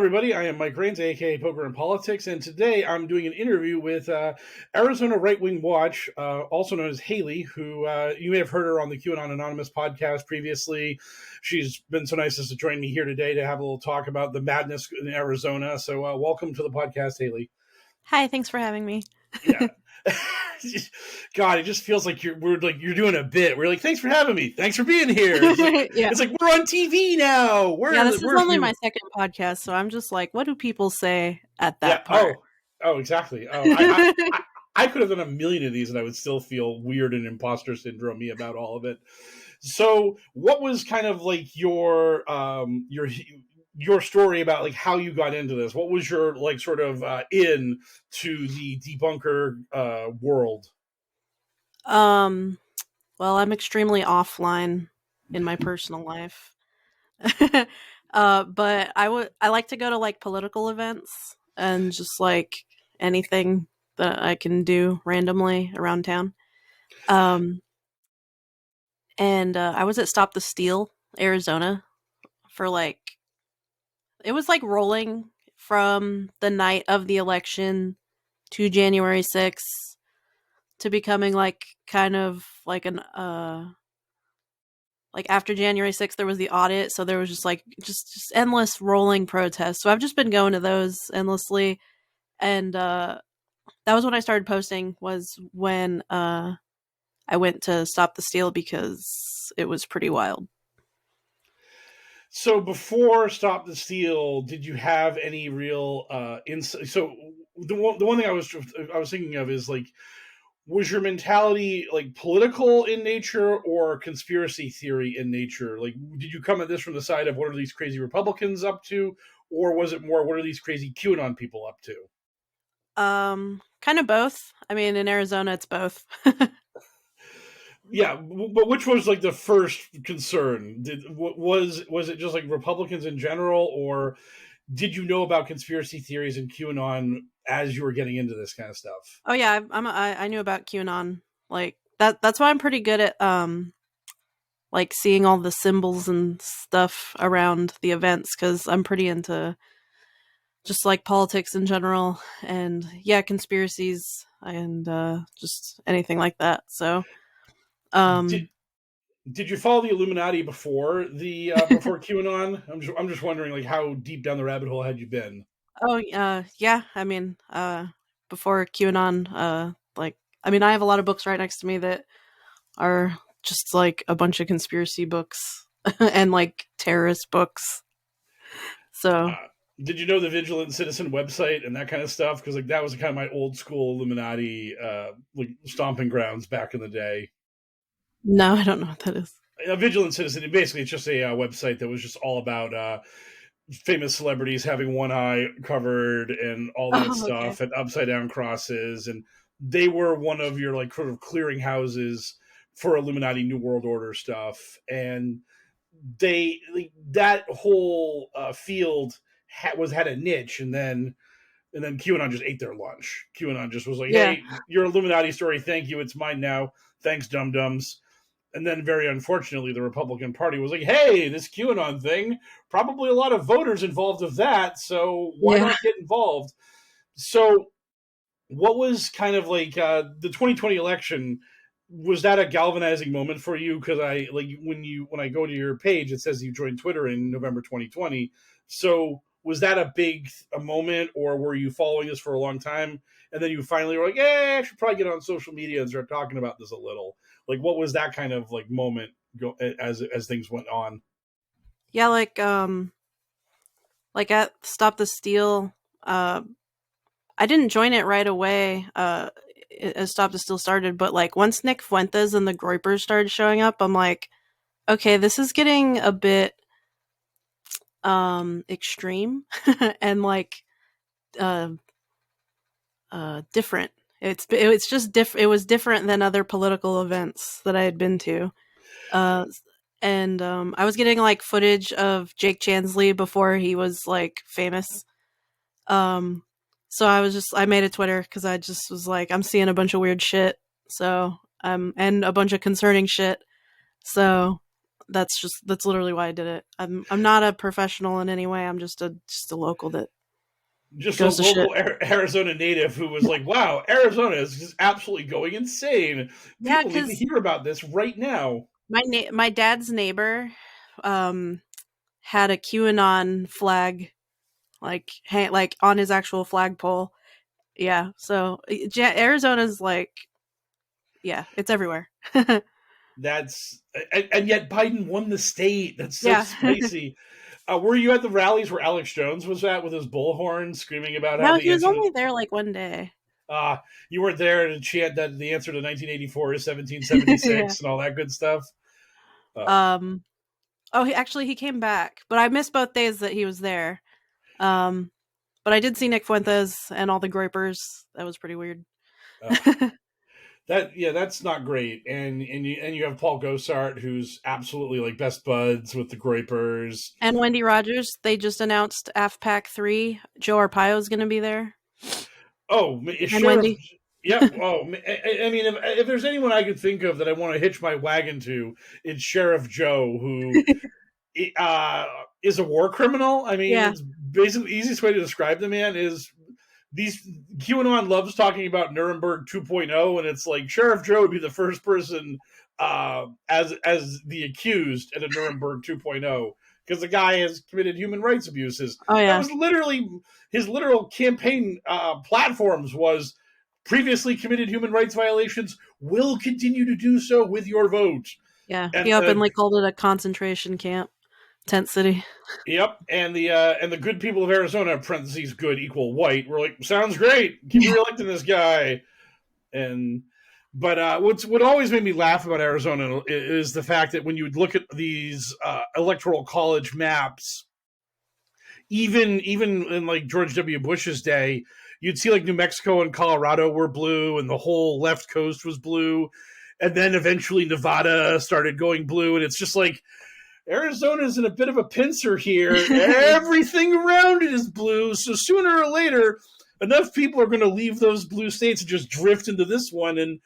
everybody. I am Mike Rains, aka Poker and Politics, and today I'm doing an interview with Arizona Right Wing Watch, also known as Haley, who you may have heard her on the QAnon Anonymous podcast previously. She's been so nice as to join me here today to have a little talk about the madness in Arizona. So welcome to the podcast, Haley. Hi, thanks for having me. Yeah. God, it just feels like you're doing a bit. We're like, thanks for having me. Thanks for being here. It's like, yeah. It's like we're on TV now. This is only my second podcast, so I'm just like, what do people say at that part? Oh, exactly. I could have done a million of these and I would still feel weird and imposter syndrome-y about all of it. So what was kind of like your story about like how you got into this? What was your like sort of in to the debunker world? Well, I'm extremely offline in my personal life. But I like to go to like political events and just like anything that I can do randomly around town. And I was at Stop the Steal, Arizona for like, it was like rolling from the night of the election to January 6th to becoming like kind of like an like after January 6th there was the audit, so there was just like just endless rolling protests. So I've just been going to those endlessly, and that was when I started posting, was when I went to Stop the Steal because it was pretty wild. So before Stop the Steal, did you have any real insight? So the one thing I was thinking of is like, was your mentality like political in nature or conspiracy theory in nature? Like, did you come at this from the side of what are these crazy Republicans up to, or was it more what are these crazy QAnon people up to? Kind of both. I mean, in Arizona, it's both. Yeah, but which was like the first concern? Was it just like Republicans in general, or did you know about conspiracy theories and QAnon as you were getting into this kind of stuff? Oh yeah, I knew about QAnon. Like that's why I'm pretty good at like seeing all the symbols and stuff around the events, because I'm pretty into just like politics in general, and yeah, conspiracies and just anything like that. So did you follow the Illuminati before before QAnon? I'm just wondering like how deep down the rabbit hole had you been? Oh yeah, I mean before QAnon, like I mean I have a lot of books right next to me that are just like a bunch of conspiracy books and like terrorist books. So did you know the Vigilant Citizen website and that kind of stuff? Because like that was kind of my old school Illuminati like stomping grounds back in the day. No, I don't know what that is. A Vigilant Citizen, basically, it's just a website that was just all about famous celebrities having one eye covered and all that stuff, and upside down crosses, and they were one of your like sort of clearinghouses for Illuminati New World Order stuff, and they like, that whole field had a niche, and then QAnon just ate their lunch. QAnon just was like, "Hey, your Illuminati story, thank you, it's mine now. Thanks, dum-dums." And then, very unfortunately, the Republican Party was like, "Hey, this QAnon thing, probably a lot of voters involved with that, so why not get involved?" So, what was kind of like the 2020 election? Was that a galvanizing moment for you? Because I like when I go to your page, it says you joined Twitter in November 2020. So, was that a moment, or were you following this for a long time, and then you finally were like, "Yeah, I should probably get on social media and start talking about this a little"? Like, what was that kind of like moment as things went on? Yeah, like at Stop the Steal, I didn't join it right away as Stop the Steal started, but like once Nick Fuentes and the Groypers started showing up, I'm like, okay, this is getting a bit extreme and like different. It's just different. It was different than other political events that I had been to. And I was getting like footage of Jake Chansley before he was like famous. So I made a Twitter because I just was like, I'm seeing a bunch of weird shit. So and a bunch of concerning shit. So That's literally why I did it. I'm not a professional in any way. I'm just a local that Just a goes to shit. local Arizona native who was like, "Wow, Arizona is just absolutely going insane. Yeah, People need to because hear about this right now." my dad's neighbor had a QAnon flag like on his actual flagpole. Yeah, so Arizona's like, yeah, it's everywhere. That's and yet Biden won the state. That's so Yeah. spicy. Were you at the rallies where Alex Jones was at with his bullhorn, screaming about how No, the he was answer? only there like one day. You weren't there to chant that the answer to 1984 is Yeah. 1776 and all that good stuff. Uh, Um. Oh, he came back, but I missed both days that he was there. Um. But I did see Nick Fuentes and all the Groypers. That was pretty weird. uh, that's not great. And you have Paul Gosart, who's absolutely like best buds with the Groypers. And Wendy Rogers. They just announced AFPAC 3. Joe Arpaio's going to be there. Oh, And Sheriff. Wendy. Yep. Oh, I mean, if there's anyone I could think of that I want to hitch my wagon to, it's Sheriff Joe, who is a war criminal. I mean, Yeah. it's basically the easiest way to describe the man is these QAnon loves talking about Nuremberg 2.0, and it's like Sheriff Joe would be the first person as the accused at a Nuremberg 2.0 because the guy has committed human rights abuses. Oh That yeah. was literally his literal campaign platforms was previously committed human rights violations will continue to do so with your vote. Yeah. And He openly called it a concentration camp, tent city. yep, and the good people of Arizona (parentheses good equal white) were like, sounds great, keep reelecting this guy. But what always made me laugh about Arizona is the fact that when you would look at these electoral college maps, even in like George W. Bush's day, you'd see like New Mexico and Colorado were blue, and the whole left coast was blue, and then eventually Nevada started going blue, and it's just like Arizona's in a bit of a pincer here. Everything around it is blue, so sooner or later, enough people are going to leave those blue states and just drift into this one, and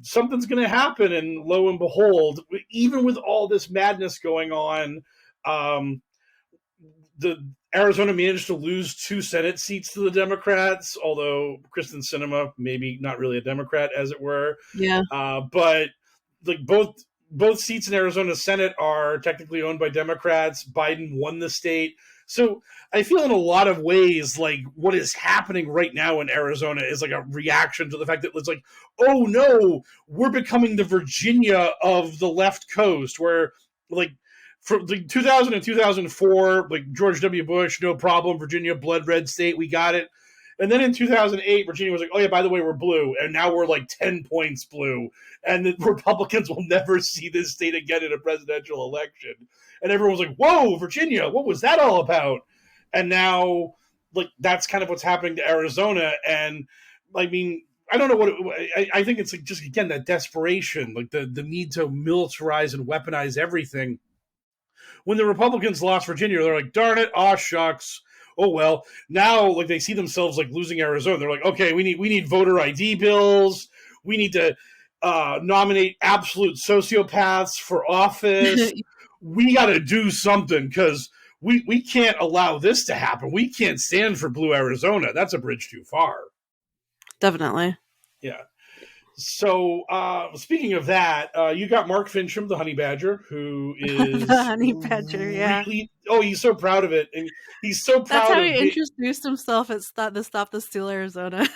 something's going to happen. And lo and behold, even with all this madness going on, the Arizona managed to lose 2 Senate seats to the Democrats, although Kristen Sinema, maybe not really a Democrat, as it were. Yeah. But like both seats in Arizona Senate are technically owned by Democrats. Biden won the state. So I feel in a lot of ways like what is happening right now in Arizona is like a reaction to the fact that it's like, oh no, we're becoming the Virginia of the left coast, where like from like 2000 and 2004, like George W. Bush, no problem, Virginia, blood red state, we got it. And then in 2008, Virginia was like, oh yeah, by the way, we're blue. And now we're like 10 points blue. And the Republicans will never see this state again in a presidential election. And everyone was like, whoa, Virginia, what was that all about? And now, like, that's kind of what's happening to Arizona. And I mean, I don't know what I think it's like just, again, that desperation, like the need to militarize and weaponize everything. When the Republicans lost Virginia, they're like, darn it, aw shucks. Oh well, now like they see themselves like losing Arizona. They're like, okay, we need voter ID bills. We need to nominate absolute sociopaths for office. We got to do something because we can't allow this to happen. We can't stand for blue Arizona. That's a bridge too far. Definitely. Yeah. So speaking of that, you got Mark Fitchem, the honey badger, who is The honey badger, yeah. really, oh, he's so proud of it, and he's so proud. That's how of he introduced himself at Stop the Steal Arizona.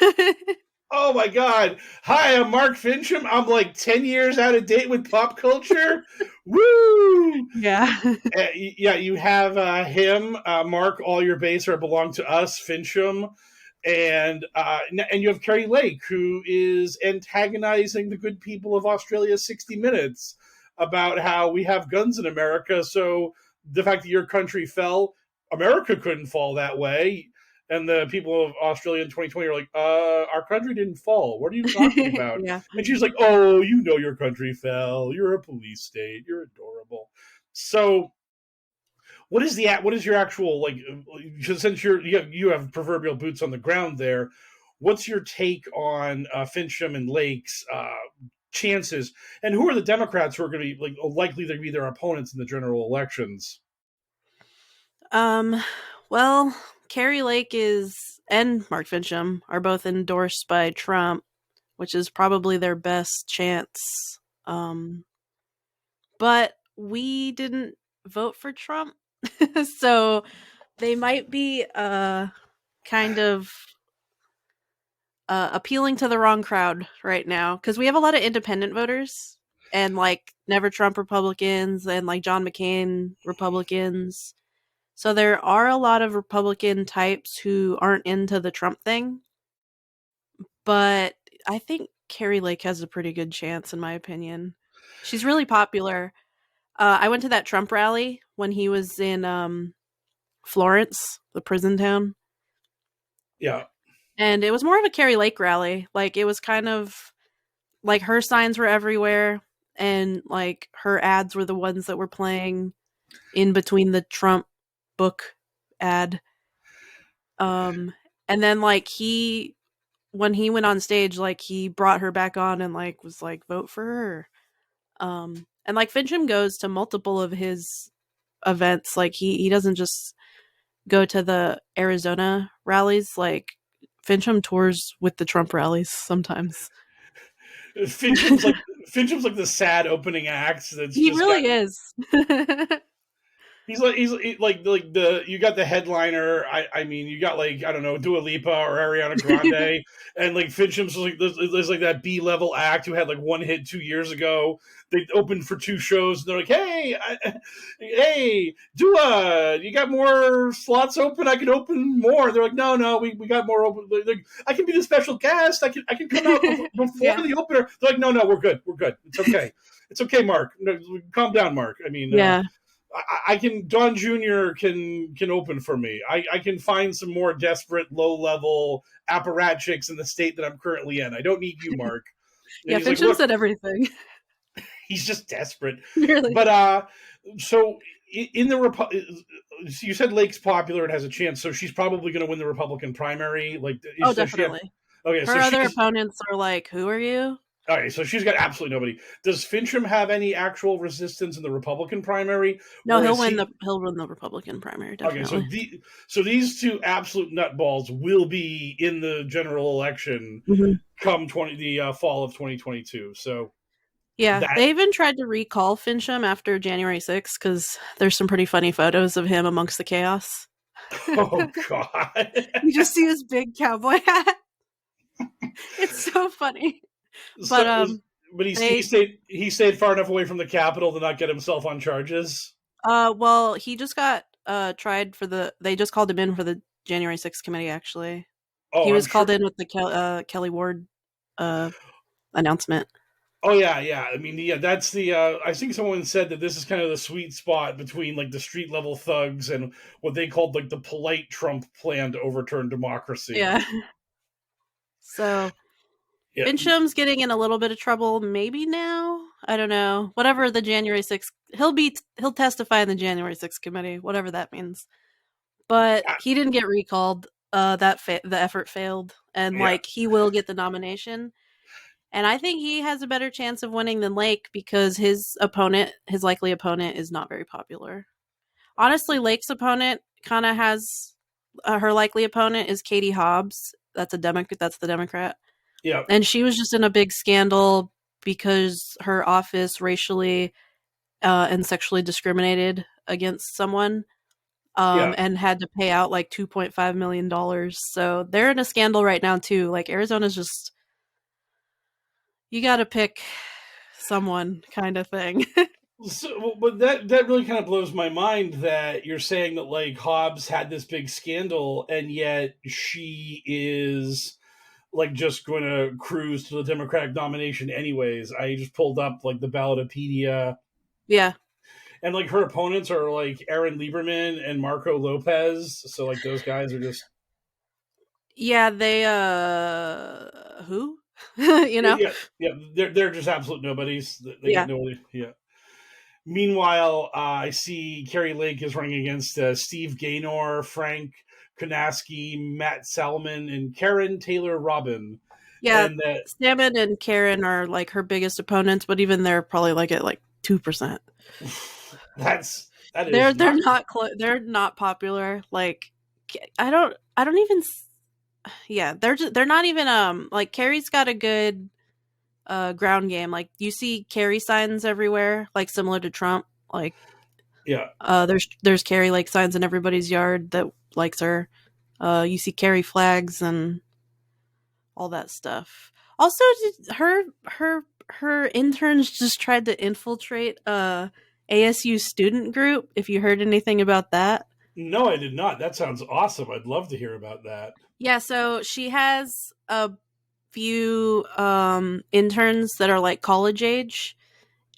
Oh my God! Hi, I'm Mark Fitchem. I'm like 10 years out of date with pop culture. Woo! Yeah. Yeah, you have him, Mark. All your base are belong to us, Fitchem. And you have Kari Lake, who is antagonizing the good people of Australia 60 Minutes about how we have guns in America. So the fact that your country fell, America couldn't fall that way. And the people of Australia in 2020 are like, our country didn't fall. What are you talking about? Yeah. And she's like, oh, you know your country fell. You're a police state. You're adorable. So what is your actual, like, since you have proverbial boots on the ground there, what's your take on Fitchem and Lake's chances? And who are the Democrats who are going to be like likely to be their opponents in the general elections? Well, Kari Lake and Mark Fitchem are both endorsed by Trump, which is probably their best chance. But we didn't vote for Trump, so they might be kind of appealing to the wrong crowd right now, because we have a lot of independent voters and like Never Trump Republicans and like John McCain Republicans. So there are a lot of Republican types who aren't into the Trump thing, but I think Kari Lake has a pretty good chance, in my opinion. She's really popular. I went to that Trump rally when he was in Florence, the prison town. Yeah. And it was more of a Kari Lake rally. Like, it was kind of like her signs were everywhere, and like her ads were the ones that were playing in between the Trump book ad. And then like when he went on stage, like he brought her back on and like was like, vote for her. And like Fitchem goes to multiple of his events. Like he doesn't just go to the Arizona rallies. Like Fitchem tours with the Trump rallies sometimes. Finchem's like Finchem's like the sad opening act. That's He just really got. is. He's like the you got the headliner. I mean you got like I don't know Dua Lipa or Ariana Grande, and like Finchem's like there's like that B-level act who had like one hit 2 years ago. They opened for 2 shows. And they're like, hey, Dua, you got more slots open? I can open more. They're like, no, we got more open. Like, I can be the special guest. I can come out before the opener. They're like, no, we're good. It's okay. It's okay, Mark. No, calm down, Mark. I mean, yeah. I can. Don Jr. can open for me. I can find some more desperate, low level apparatchiks in the state that I'm currently in. I don't need you, Mark. Yeah, Fitchem said everything. He's just desperate. Really? But so in the you said Lake's popular and has a chance, so she's probably going to win the Republican primary. Like, definitely. Okay, her so other opponents are like, who are you? Okay, so she's got absolutely nobody. Does Fitchem have any actual resistance in the Republican primary? No, he'll win the Republican primary, definitely. Okay, so these two absolute nutballs will be in the general election come the fall of 2022. So yeah, they even tried to recall Fitchem after January 6th because there's some pretty funny photos of him amongst the chaos. Oh God! You just see his big cowboy hat. It's so funny. But he stayed far enough away from the Capitol to not get himself on charges. Well, he just got tried for they just called him in for the January 6th committee. Actually, he was called in with the Kelly Ward announcement. Oh yeah. I mean, that's the. I think someone said that this is kind of the sweet spot between like the street level thugs and what they called like the polite Trump plan to overturn democracy. Yeah. So. Yeah. Fitchem's getting in a little bit of trouble maybe now. I don't know. Whatever the January 6th, he'll testify in the January 6th committee, whatever that means. But he didn't get recalled. The effort failed, and like he will get the nomination. And I think he has a better chance of winning than Lake because his likely opponent, is not very popular. Honestly, Lake's opponent kind of has her likely opponent is Katie Hobbs. That's the Democrat. Yeah. And she was just in a big scandal because her office racially and sexually discriminated against someone and had to pay out like $2.5 million. So they're in a scandal right now too. Like Arizona's just, you got to pick someone kind of thing. So, but that really kind of blows my mind that you're saying that like Hobbs had this big scandal and yet she is like just going to cruise to the Democratic nomination anyways. I just pulled up like the Ballotopedia. Yeah. And like her opponents are like Aaron Lieberman and Marco Lopez. So like those guys are just. Yeah, they who? You know? Yeah. They're just absolute nobodies. They get nobody. Yeah. Meanwhile, I see Kari Lake is running against Steve Gaynor, Frank Konaski, Matt Salmon, and Karen Taylor Robin. Yeah, and that Salmon and Karen are like her biggest opponents, but even they're probably like at like 2%. that They're is they're not. not they're not popular. Like I don't even yeah, they're not even like Carrie's got a good ground game. Like you see Carrie signs everywhere, like similar to Trump. Like Yeah, there's Carrie like signs in everybody's yard that likes her. You see Carrie flags and all that stuff. Also, her interns just tried to infiltrate ASU student group. If you heard anything about that. no, I did not. That sounds awesome. I'd love to hear about that. Yeah, so she has a few interns that are like college age,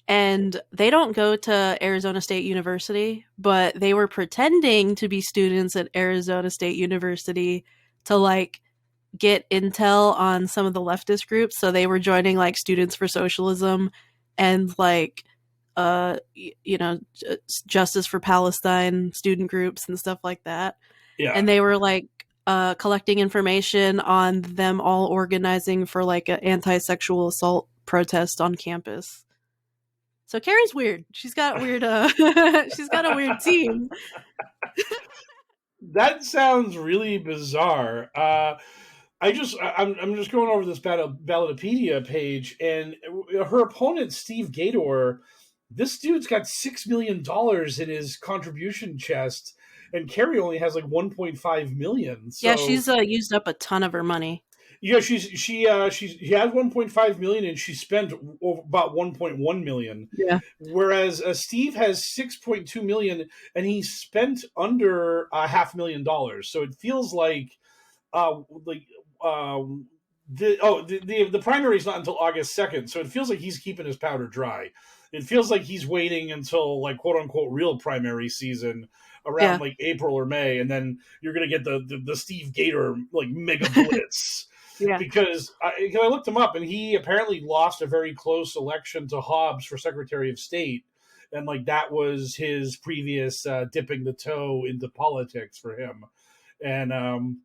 and they don't go to Arizona State University, but they were pretending to be students at Arizona State University to like get intel on some of the leftist groups. So they were joining like Students for Socialism and like Justice for Palestine student groups and stuff like that. Yeah, And they were like collecting information on them all organizing for like an anti-sexual assault protest on campus. So Carrie's weird. She's got weird she's got a weird team. that sounds really bizarre. I'm just going over this Ballotopedia page, and her opponent Steve Gator, this dude's got $6 million in his contribution chest, and Kerry only has like 1.5 million. Yeah, So she's used up a ton of her money. yeah, she had 1.5 million, and she spent about 1.1 million. Yeah. Whereas Steve has 6.2 million, and he spent under $500,000. So it feels like the primary is not until August 2nd, so it feels like he's keeping his powder dry. It feels like he's waiting until like quote unquote real primary season around Yeah. like April or May, and then you're gonna get the Steve Gator like mega blitz. Yeah. Because I looked him up, and he apparently lost a very close election to Hobbs for Secretary of State, and like that was his previous dipping the toe into politics for him, and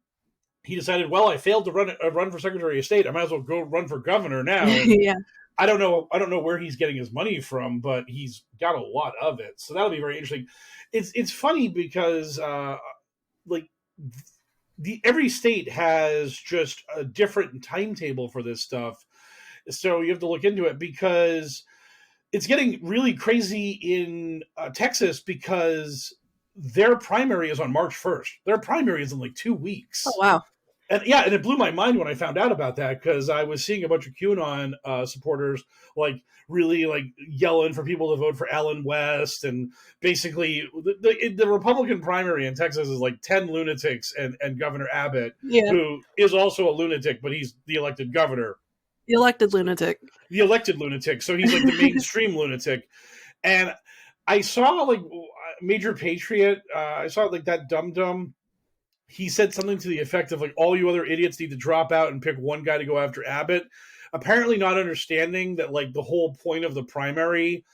he decided, well, I failed to run for Secretary of State. I might as well go run for governor now. And Yeah. I don't know where he's getting his money from, but he's got a lot of it. So that'll be very interesting. It's funny because like every state has just a different timetable for this stuff. So you have to look into it, because it's getting really crazy in Texas, because their primary is on March 1st. Their primary is in like 2 weeks. Oh wow. And yeah, and it blew my mind when I found out about that, because I was seeing a bunch of QAnon supporters like really like yelling for people to vote for Allen West, and basically the Republican primary in Texas is like 10 lunatics and Governor Abbott, Yeah. who is also a lunatic, but he's the elected governor, The elected lunatic. the elected lunatic. So he's like the mainstream lunatic. And I saw like Major Patriot. I saw like that dum dum. He said something to the effect of like, all you other idiots need to drop out and pick one guy to go after Abbott. Apparently not understanding that like the whole point of the primary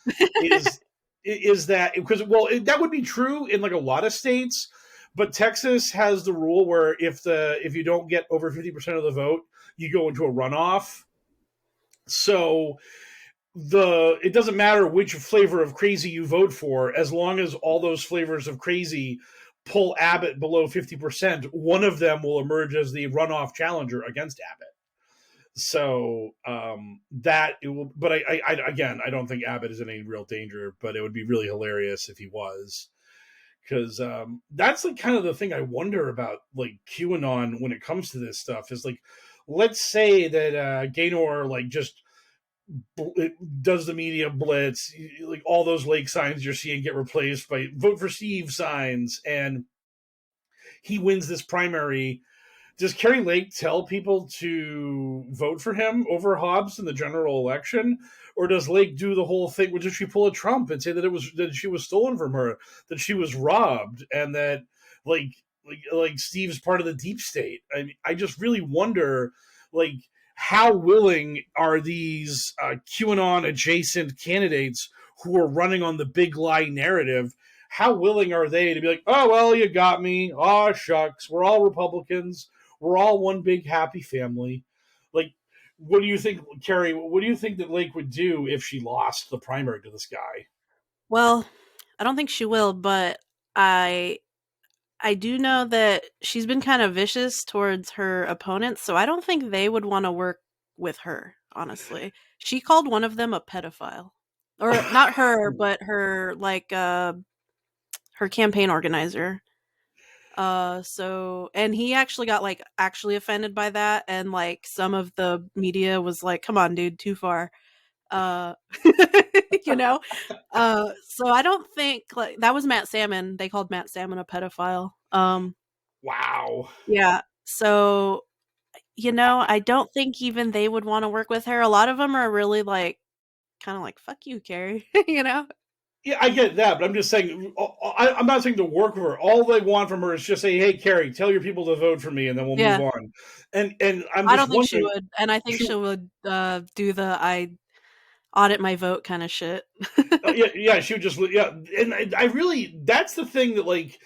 is that, because that would be true in like a lot of states, but Texas has the rule where if you don't get over 50% of the vote, you go into a runoff. So it doesn't matter which flavor of crazy you vote for, as long as all those flavors of crazy pull Abbott below 50%, one of them will emerge as the runoff challenger against Abbott. So that it will, but I don't think Abbott is in any real danger, but it would be really hilarious if he was, because that's like kind of the thing I wonder about like QAnon when it comes to this stuff is like, let's say that Gaynor like just does the media blitz, like all those lake signs you're seeing get replaced by vote for Steve signs, and he wins this primary. Does Kerry Lake tell people to vote for him over Hobbs in the general election, or does Lake do the whole thing? Does she pull a Trump and say that she was stolen from her, that she was robbed, and that like Steve's part of the deep state? I just really wonder, like, how willing are these QAnon adjacent candidates who are running on the big lie narrative? How willing are they to be like, oh, well, you got me. Oh, shucks. We're all Republicans. We're all one big happy family. Like, what do you think, Kari? What do you think that Lake would do if she lost the primary to this guy? Well, I don't think she will, but I I do know that she's been kind of vicious towards her opponents, so I don't think they would want to work with her, honestly. She called one of them a pedophile. Or not her, but her her campaign organizer. So and he actually got like actually offended by that, and like some of the media was like, "Come on, dude, too far." Uh you know? So I don't think like that was Matt Salmon. They called Matt Salmon a pedophile. Wow. Yeah. So, I don't think even they would want to work with her. A lot of them are really like kind of like fuck you, Carrie, you know? Yeah, I get that, but I'm just saying. I'm not saying to work with her. All they want from her is just say, "Hey, Kari, tell your people to vote for me, and then we'll move Yeah. on." And I'm I just don't think she wondering. would. And I think She, she would do the I audit my vote kind of shit. yeah, she would just yeah, and I really that's the thing that like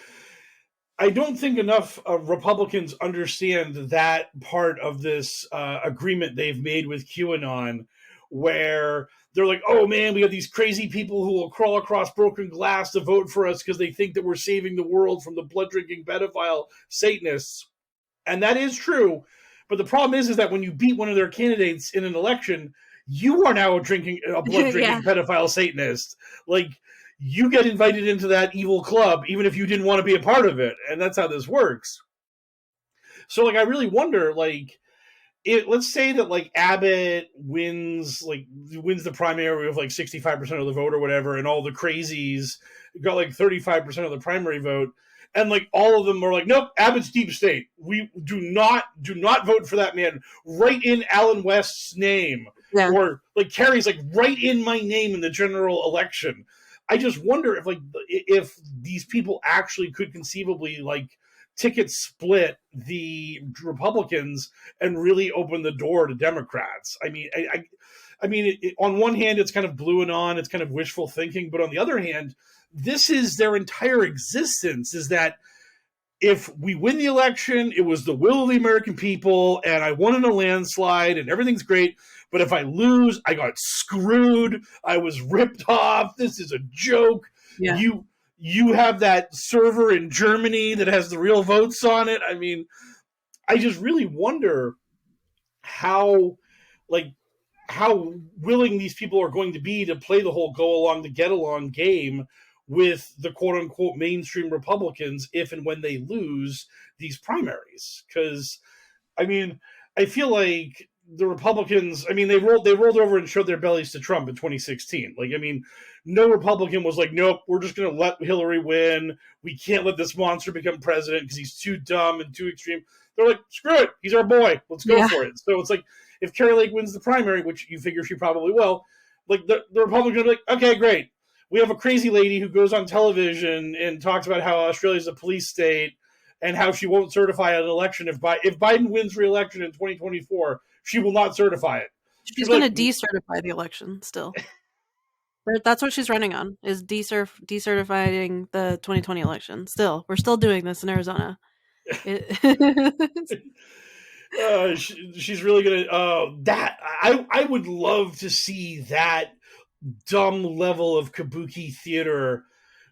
I don't think enough Republicans understand that part of this agreement they've made with QAnon, where they're like, "Oh man, we have these crazy people who will crawl across broken glass to vote for us because they think that we're saving the world from the blood drinking pedophile Satanists," and that is true. But the problem is that when you beat one of their candidates in an election, you are now a blood Yeah. drinking pedophile Satanist. Like you get invited into that evil club, even if you didn't want to be a part of it, and that's how this works. So, like, I really wonder, like, let's say that like Abbott wins the primary with like 65% of the vote or whatever, and all the crazies got like 35% of the primary vote, and like all of them are like, nope, Abbott's deep state. We do not vote for that man. Write in Alan West's name, Yeah. or like Kari's like write in my name in the general election. I just wonder if these people actually could conceivably like ticket split the Republicans and really open the door to Democrats. I mean, I mean, on one hand, it's kind of blue and on, it's kind of wishful thinking, but on the other hand, this is their entire existence: is that if we win the election, it was the will of the American people, and I won in a landslide, and everything's great. But if I lose, I got screwed. I was ripped off. This is a joke. Yeah. You have that server in Germany that has the real votes on it. I mean, I just really wonder how like how willing these people are going to be to play the whole go along to get along game with the quote unquote mainstream Republicans if and when they lose these primaries. Because I mean, I feel like the Republicans, I mean, they rolled over and showed their bellies to Trump in 2016. Like, I mean, no Republican was like, nope, we're just going to let Hillary win. We can't let this monster become president because he's too dumb and too extreme. They're like, screw it, he's our boy. Let's go for it. So it's like, if Kari Lake wins the primary, which you figure she probably will, like the Republicans are like, okay, great. We have a crazy lady who goes on television and talks about how Australia's a police state and how she won't certify an election if Biden wins re-election in 2024, she will not certify it. She's going to decertify the election still. That's what she's running on, is decertifying the 2020 election. Still, we're still doing this in Arizona. She's really gonna that I would love to see that dumb level of kabuki theater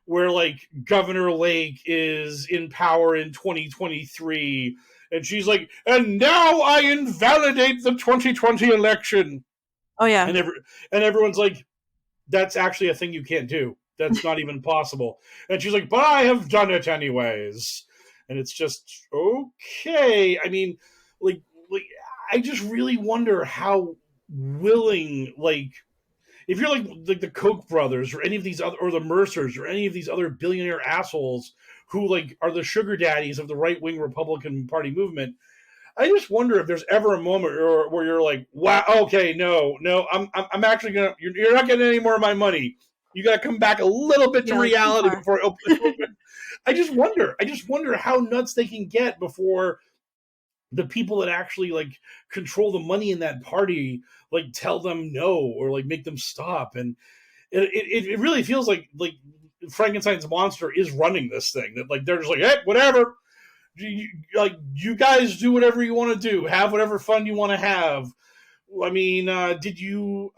where like Governor Lake is in power in 2023 and she's like, and now I invalidate the 2020 election. Oh yeah. And everyone's like, that's actually a thing you can't do. That's not even possible. And she's like, but I have done it anyways. And it's just okay. I mean, like I just really wonder how willing, like, if you're like the Koch brothers or any of these other, or the Mercers or any of these other billionaire assholes who like are the sugar daddies of the right wing Republican Party movement, I just wonder if there's ever a moment where you're like, wow, okay, no, I'm actually gonna, you're not getting any more of my money. You got to come back a little bit to reality before I open. I just wonder how nuts they can get before the people that actually like control the money in that party like tell them no or like make them stop. And it really feels like Frankenstein's monster is running this thing, that like they're just like, hey, whatever, you guys do whatever you want to do, have whatever fun you want to have, I mean, did you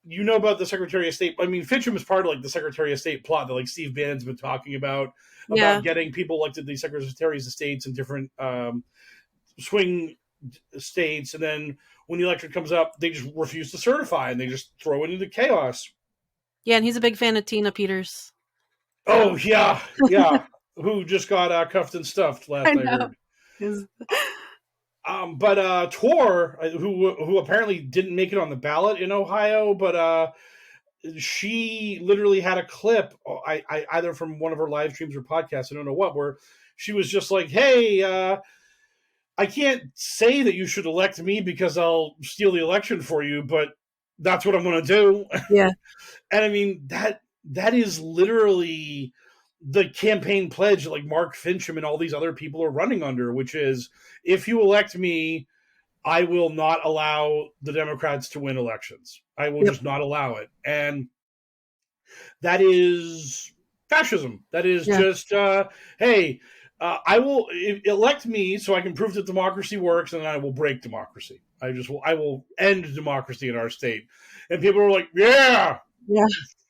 you know about the Secretary of State? I mean, Fitchem is part of like the Secretary of State plot that like Steve Bannon's been talking about Yeah. getting people elected to the Secretaries of States in different swing states, and then when the election comes up, they just refuse to certify and they just throw it into chaos. Yeah, and he's a big fan of Tina Peters. Oh So yeah, yeah. Who just got cuffed and stuffed I last I know. heard. His- But Tor, who apparently didn't make it on the ballot in Ohio, but she literally had a clip, I either from one of her live streams or podcasts, I don't know what, where she was just like, "Hey, I can't say that you should elect me because I'll steal the election for you, but that's what I'm going to do." Yeah. And I mean that is literally the campaign pledge that like Mark Fincham and all these other people are running under, which is if you elect me, I will not allow the Democrats to win elections. I will Yep. just not allow it. And that is fascism. That is just, hey, I will elect me so I can prove that democracy works, and then I will break democracy. I will end democracy in our state. And people are like, yeah,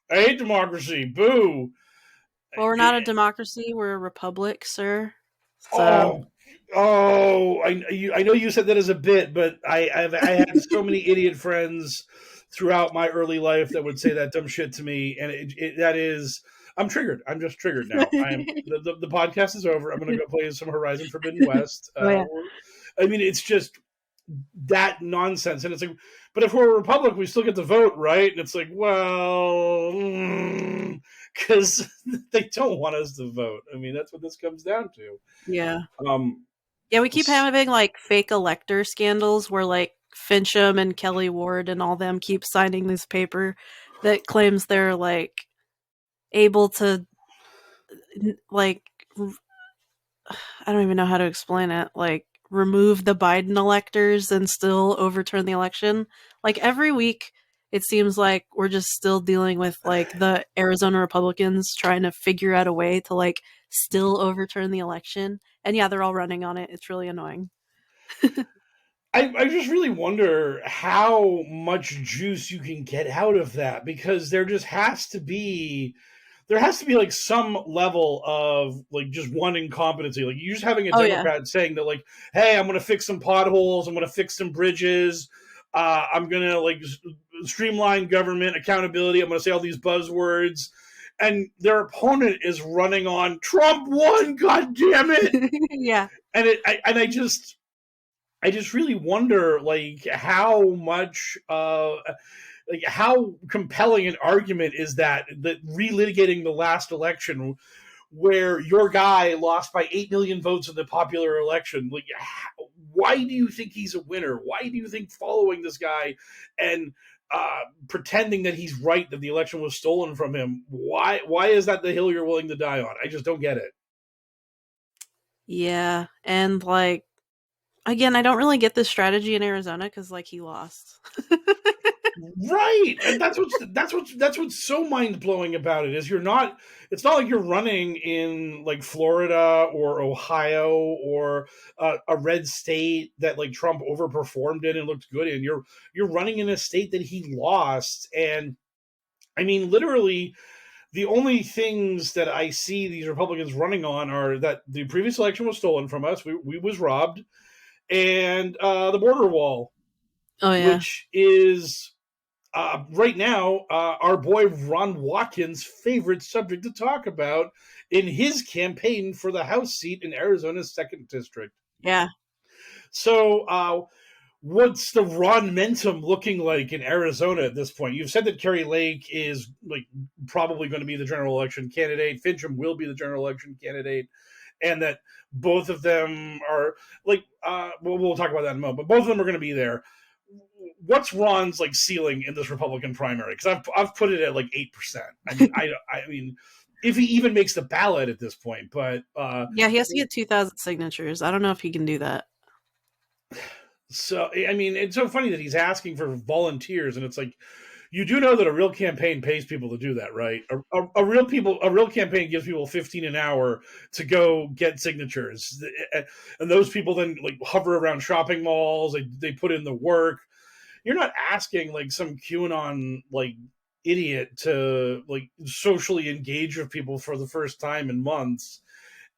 I hate democracy. Boo. Well, we're not a democracy; we're a republic, sir. So. I know you said that as a bit, but I had so many idiot friends throughout my early life that would say that dumb shit to me, and that is, I'm triggered. I'm just triggered now. The podcast is over. I'm going to go play some Horizon Forbidden West. I mean, it's just that nonsense, and it's like, but if we're a republic, we still get to vote, right? And it's like, well, because they don't want us to vote. I mean, that's what this comes down to. Yeah. Yeah, we keep having like fake elector scandals where like Fincham and Kelly Ward and all them keep signing this paper that claims they're like able to like I don't even know how to explain it, like remove the Biden electors and still overturn the election. Like every week it seems like we're just still dealing with like the Arizona Republicans trying to figure out a way to like still overturn the election. And yeah, they're all running on it. It's really annoying. I just really wonder how much juice you can get out of that, because there has to be like some level of like just one incompetency. Like you just having a Democrat saying that like, hey, I'm going to fix some potholes, I'm going to fix some bridges, I'm going to like streamline government accountability, I'm going to say all these buzzwords, and their opponent is running on Trump won, god damn it. Yeah. And I just really wonder like how much like how compelling an argument is that relitigating the last election where your guy lost by 8 million votes in the popular election. Like, why do you think he's a winner? Why do you think following this guy and pretending that he's right, that the election was stolen from him, why is that the hill you're willing to die on? I just don't get it. Yeah, and like again, I don't really get this strategy in Arizona because like he lost. Right, and that's what's so mind blowing about it is it's not like you're running in like Florida or Ohio or a red state that like Trump overperformed in and looked good in. You're running in a state that he lost, and I mean literally the only things that I see these Republicans running on are that the previous election was stolen from us, we was robbed, and the border wall, which is right now, our boy Ron Watkins' favorite subject to talk about in his campaign for the House seat in Arizona's 2nd District. Yeah. So, what's the Ron Mentum looking like in Arizona at this point? You've said that Kari Lake is like probably going to be the general election candidate. Fitchem will be the general election candidate, and that both of them are like we'll talk about that in a moment. But both of them are going to be there. What's Ron's like ceiling in this Republican primary? Because I've put it at like 8%. I mean, I mean, if he even makes the ballot at this point, but yeah, he has to get 2,000 signatures. I don't know if he can do that. So I mean, it's so funny that he's asking for volunteers, and it's like You do know that a real campaign pays people to do that, right? A real campaign gives people 15 an hour to go get signatures, and those people then like hover around shopping malls. They put in the work. You're not asking like some QAnon like idiot to like socially engage with people for the first time in months,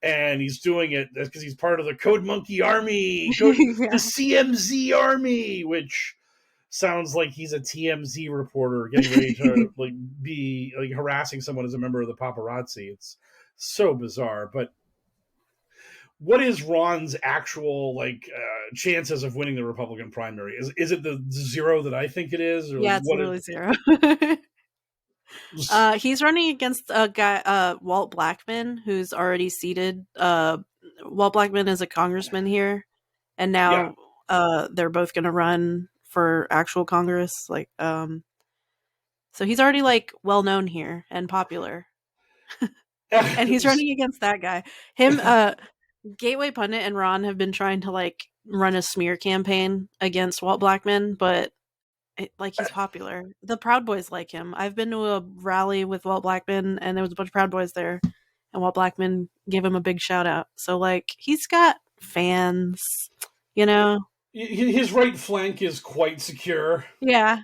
and he's doing it because he's part of the Code Monkey Army, the Yeah. CMZ Army, which sounds like he's a TMZ reporter getting ready to like be like harassing someone as a member of the paparazzi. It's so bizarre. But what is Ron's actual like chances of winning the Republican primary? Is it the zero that I think it is, or like Yeah, it's what? literally zero. He's running against a guy, Walt Blackman, who's already seated. Walt Blackman is a congressman here, and Yeah. now they're both going to run for actual Congress. Like, so he's already like well known here and popular, and he's running against that guy. Him, Gateway Pundit and Ron have been trying to like run a smear campaign against Walt Blackman, but like he's popular. The Proud Boys like him. I've been to a rally with Walt Blackman, and there was a bunch of Proud Boys there, and Walt Blackman gave him a big shout out. So like he's got fans, you know. His right flank is quite secure. Yeah.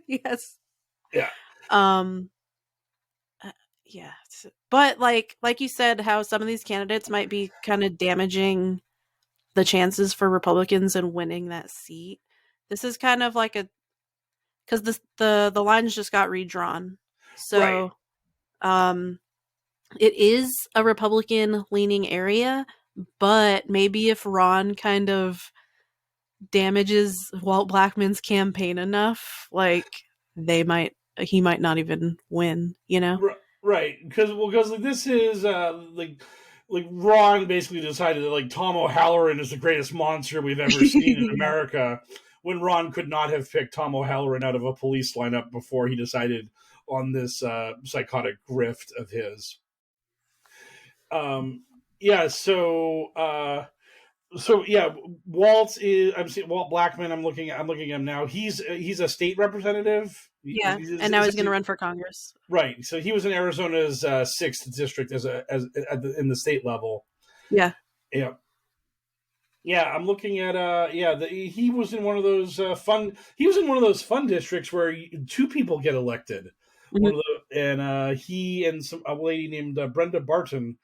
Yes. Yeah. Yeah. But like you said, how some of these candidates might be kind of damaging the chances for Republicans in winning that seat. This is kind of like a because the lines just got redrawn, so it is a Republican leaning area, but maybe if Ron kind of damages Walt Blackman's campaign enough, like he might not even win, you know? Right, because like this is like Ron basically decided that like Tom O'Halloran is the greatest monster we've ever seen in Yeah. America, when Ron could not have picked Tom O'Halloran out of a police lineup before he decided on this psychotic grift of his. Yeah, so yeah, I'm seeing Walt Blackman. I'm looking at him now. He's a state representative. Yeah, and now he's going to run for Congress. Right. So he was in Arizona's 6th district in the state level. Yeah. Yeah. Yeah, I'm looking at he was in one of those fun districts where two people get elected. Mhm. He and a lady named Brenda Barton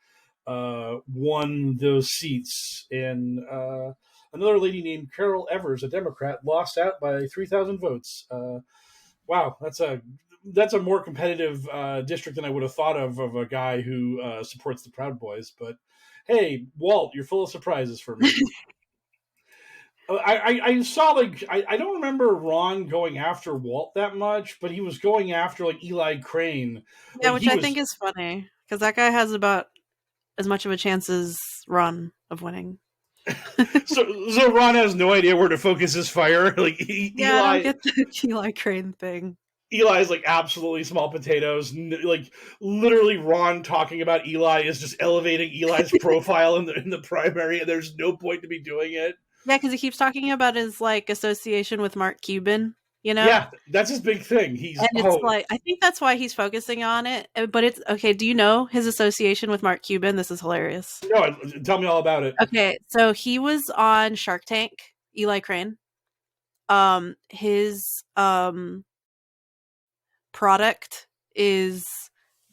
won those seats, and another lady named Carol Evers, a Democrat, lost out by 3,000 votes. Wow, that's a more competitive district than I would have thought of a guy who supports the Proud Boys. But hey, Walt, you're full of surprises for me. I saw like I don't remember Ron going after Walt that much, but he was going after like Eli Crane. Yeah, Like which I think is funny because that guy has about as much of a chance as Ron of winning. so Ron has no idea where to focus his fire. Like Yeah, I don't get the Eli Crane thing. Eli's like absolutely small potatoes. Like literally, Ron talking about Eli is just elevating Eli's profile in the primary, and there's no point to be doing it. Yeah, because he keeps talking about his like association with Mark Cuban. You know? Yeah, that's his big thing. Like I think that's why he's focusing on it. But it's okay. Do you know his association with Mark Cuban? This is hilarious. No, tell me all about it. Okay, so he was on Shark Tank. Eli Crane. His product is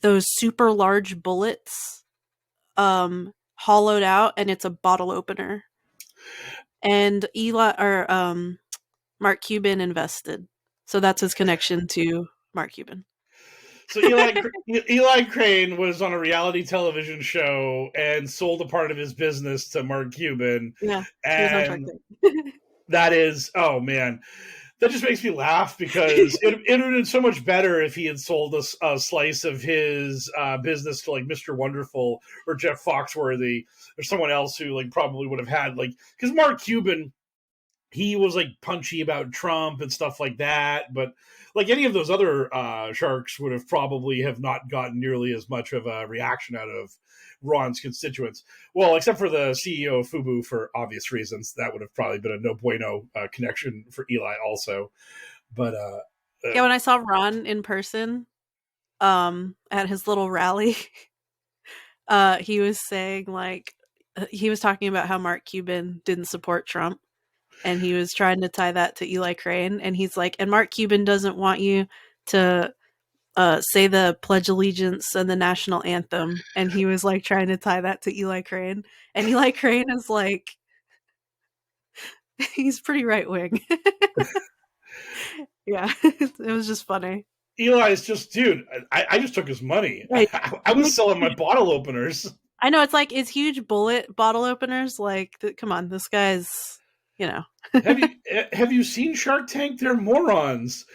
those super large bullets, hollowed out, and it's a bottle opener. And Mark Cuban invested. So that's his connection to Mark Cuban. So Eli Crane was on a reality television show and sold a part of his business to Mark Cuban. Yeah, and that is, oh man, that just makes me laugh because it would have been so much better if he had sold a slice of his business to like Mr. Wonderful or Jeff Foxworthy or someone else who like probably would have had like, because Mark Cuban, he was like punchy about Trump and stuff like that, but like any of those other sharks would have probably have not gotten nearly as much of a reaction out of Ron's constituents. Well, except for the CEO of Fubu for obvious reasons. That would have probably been a no bueno connection for Eli also. But Yeah, when I saw Ron in person, at his little rally, he was saying like he was talking about how Mark Cuban didn't support Trump, and he was trying to tie that to Eli Crane, and he's like, and Mark Cuban doesn't want you to say the Pledge of Allegiance and the national anthem, and he was like trying to tie that to Eli Crane, and Eli Crane is like, he's pretty right wing. Yeah, it was just funny. Eli's just, dude. I just took his money. Right. I was selling my bottle openers. I know, it's like it's huge bullet bottle openers. Like, come on, this guy's, you know. Have you seen Shark Tank? They're morons.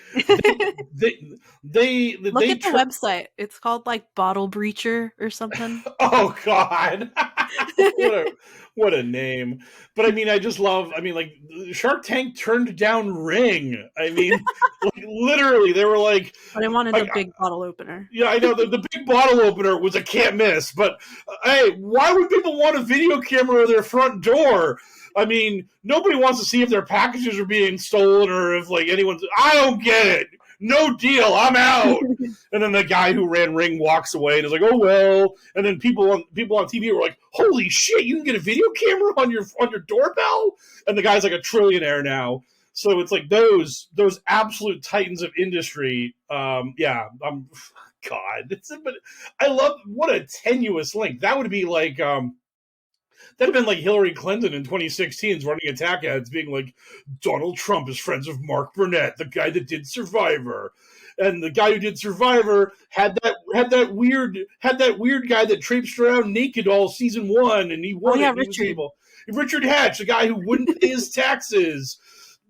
They they Look they at the website. It's called like Bottle Breacher or something. Oh God, what a name! But I mean, I just love. I mean, like Shark Tank turned down Ring. I mean, like literally, they were like, But I wanted the big bottle opener. yeah, I know the big bottle opener was a can't miss. But hey, why would people want a video camera at their front door? I mean, nobody wants to see if their packages are being stolen or if like anyone's. I don't get it. No deal. I'm out. And then the guy who ran Ring walks away and is like, "Oh well." And then people on TV were like, "Holy shit! You can get a video camera on your doorbell." And the guy's like a trillionaire now. So it's like those absolute titans of industry. Yeah, God. But I love what a tenuous link that would be. Like that'd have been like Hillary Clinton in 2016 running attack ads being like, Donald Trump is friends with Mark Burnett, the guy that did Survivor. And the guy who did Survivor had that weird guy that traipsed around naked all season 1 and he won it. Richard. Richard Hatch, the guy who wouldn't pay his taxes.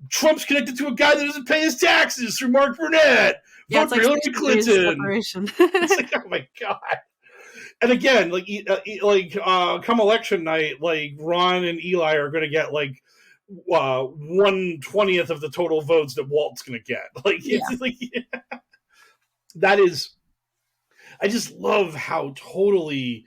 Trump's connected to a guy that doesn't pay his taxes through Mark Burnett. Yeah, Vote for Hillary Clinton. It's like, oh my God. And again, come election night, like Ron and Eli are going to get like 1/20th of the total votes that Walt's going to get. Like, it's like that is. I just love how totally,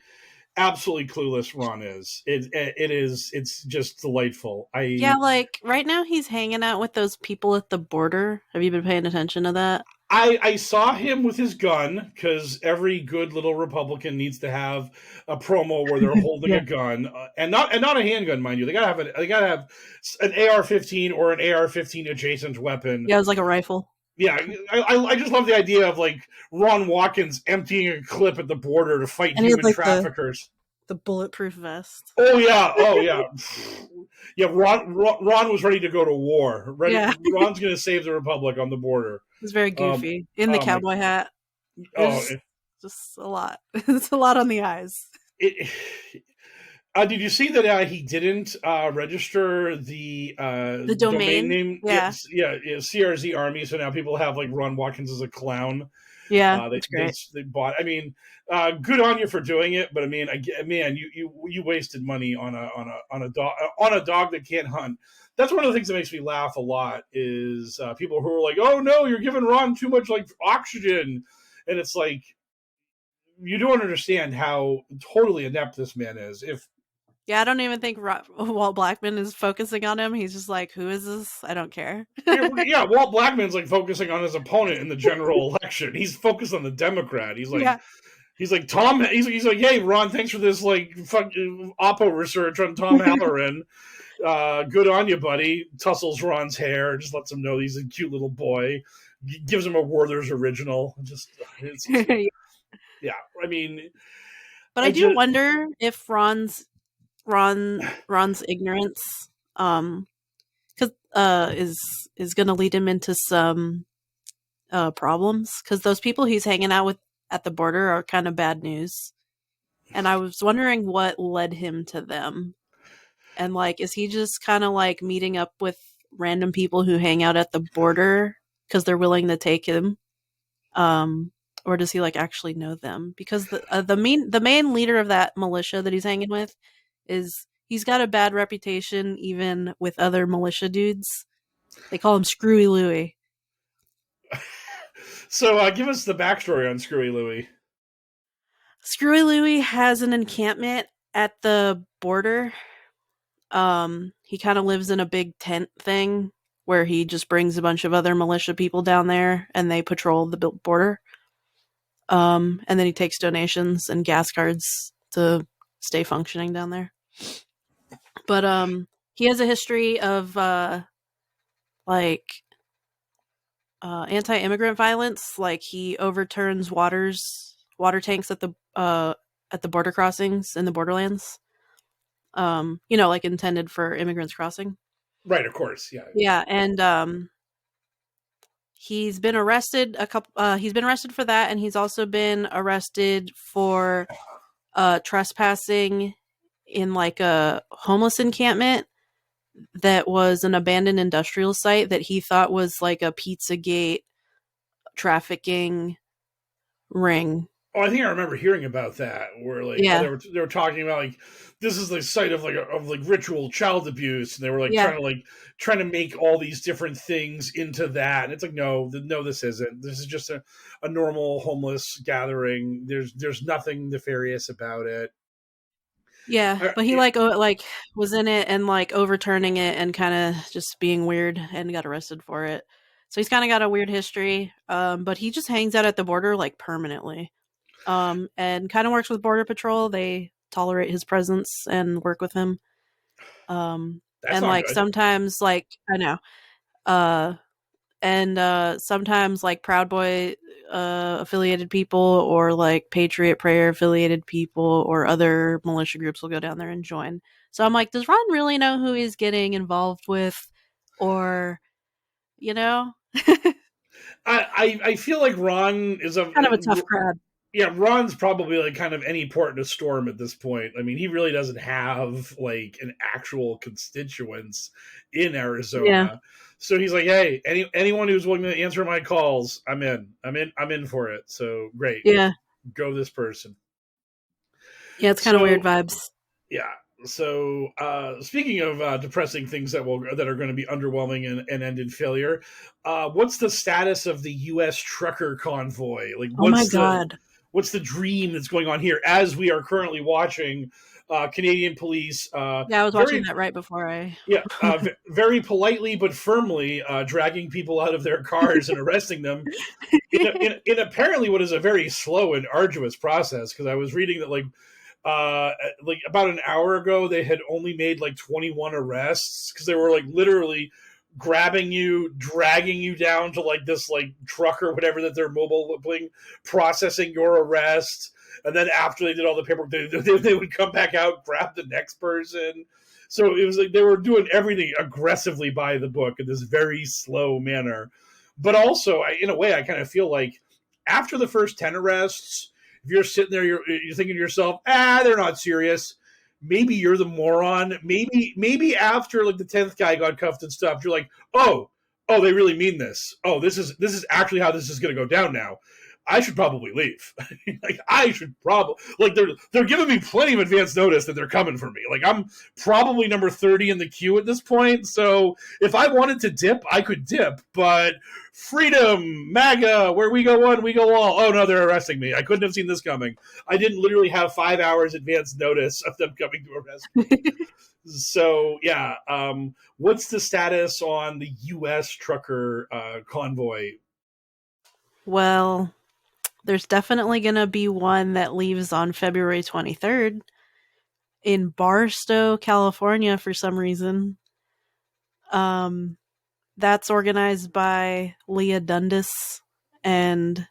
absolutely clueless Ron is. It is. It's just delightful. Like right now he's hanging out with those people at the border. Have you been paying attention to that? I saw him with his gun because every good little Republican needs to have a promo where they're holding a gun and not a handgun, mind you. They gotta have an AR-15 or an AR-15 adjacent weapon. Yeah, it was like a rifle. Yeah, I just love the idea of like Ron Watkins emptying a clip at the border to fight human traffickers. The bulletproof vest. Oh yeah. Yeah, Ron was ready to go to war. Ron's going to save the Republic on the border. It's very goofy in the cowboy hat. Just a lot. It's a lot on the eyes. Did you see that he didn't register the domain name? Yeah, CRZ Army. So now people have like Ron Watkins as a clown. Yeah, that's great. They bought. I mean, good on you for doing it, but I mean, man, you wasted money on a dog that can't hunt. That's one of the things that makes me laugh a lot is people who are like, "Oh no, you're giving Ron too much like oxygen," and it's like you don't understand how totally inept this man is. Yeah, I don't even think Walt Blackman is focusing on him. He's just like, who is this? I don't care. Yeah, Walt Blackman's like focusing on his opponent in the general election. He's focused on the Democrat. He's like, he's like Tom. He's like, hey, Ron, thanks for this like Oppo research on Tom Halloran. Good on you, buddy. Tussles Ron's hair, just lets him know he's a cute little boy. Gives him a Werther's original. Yeah, I mean, but I do wonder if Ron's ignorance is going to lead him into some problems, because those people he's hanging out with at the border are kind of bad news, and I was wondering what led him to them, and like, is he just kind of like meeting up with random people who hang out at the border because they're willing to take him, or does he like actually know them? Because the main leader of that militia that he's hanging with he's got a bad reputation even with other militia dudes. They call him Screwy Louie. So give us the backstory on Screwy Louie. Screwy Louie has an encampment at the border. He kind of lives in a big tent thing where he just brings a bunch of other militia people down there and they patrol the border. And then he takes donations and gas cards to stay functioning down there. But he has a history of like anti-immigrant violence. Like he overturns water tanks at the border crossings in the borderlands. Like intended for immigrants crossing. Right, of course, yeah. Yeah, and he's been arrested he's been arrested for that, and he's also been arrested for trespassing in like a homeless encampment that was an abandoned industrial site that he thought was like a Pizzagate trafficking ring. Oh, I think I remember hearing about that. Where like, Yeah. they were talking about like this is the site of ritual child abuse, and they were Yeah. trying to make all these different things into that. And it's like, no, this isn't. This is just a normal homeless gathering. There's nothing nefarious about it. Yeah, but he was in it and like overturning it and kind of just being weird and got arrested for it. So he's kind of got a weird history. But he just hangs out at the border like permanently. And kind of works with Border Patrol. They tolerate his presence and work with him. That's And not like good. sometimes like I know. And sometimes like Proud Boy affiliated people or like Patriot Prayer affiliated people or other militia groups will go down there and join. So I'm like, does Ron really know who he's getting involved with? Or, you know? I feel like Ron is Kind of a tough crowd. yeah, Ron's probably like kind of any port in a storm at this point. I mean, he really doesn't have like an actual constituents in Arizona. Yeah. So he's like, hey, anyone who's willing to answer my calls, I'm in for it. So great. Yeah. Go this person. Yeah, it's kind of weird vibes. Yeah. So speaking of depressing things that are going to be underwhelming and end in failure, what's the status of the U.S. trucker convoy? Like, Oh my God. What's the dream that's going on here as we are currently watching Canadian police? Yeah, I was watching that right before I. Yeah, very politely but firmly dragging people out of their cars and arresting them in apparently what is a very slow and arduous process. Because I was reading that like about an hour ago they had only made like 21 arrests because they were like literally grabbing you, dragging you down to like this like truck or whatever that they're mobiling, processing your arrest, and then after they did all the paperwork, they would come back out, grab the next person. So it was like they were doing everything aggressively by the book in this very slow manner. But also, in a way, I kind of feel like after the first 10 arrests, if you're sitting there, you're thinking to yourself, they're not serious. Maybe you're the moron. Maybe after like the 10th guy got cuffed and stuff, you're like, oh, they really mean this. Oh, this is actually how this is going to go down now. I should probably leave. Like I should probably like they're giving me plenty of advance notice that they're coming for me. Like I'm probably number 30 in the queue at this point. So if I wanted to dip, I could dip. But freedom, MAGA, where we go one, we go all. Oh no, they're arresting me. I couldn't have seen this coming. I didn't literally have 5 hours advance notice of them coming to arrest me. So yeah, what's the status on the U.S. trucker convoy? Well, there's definitely going to be one that leaves on February 23rd in Barstow, California for some reason. That's organized by Leah Dundas and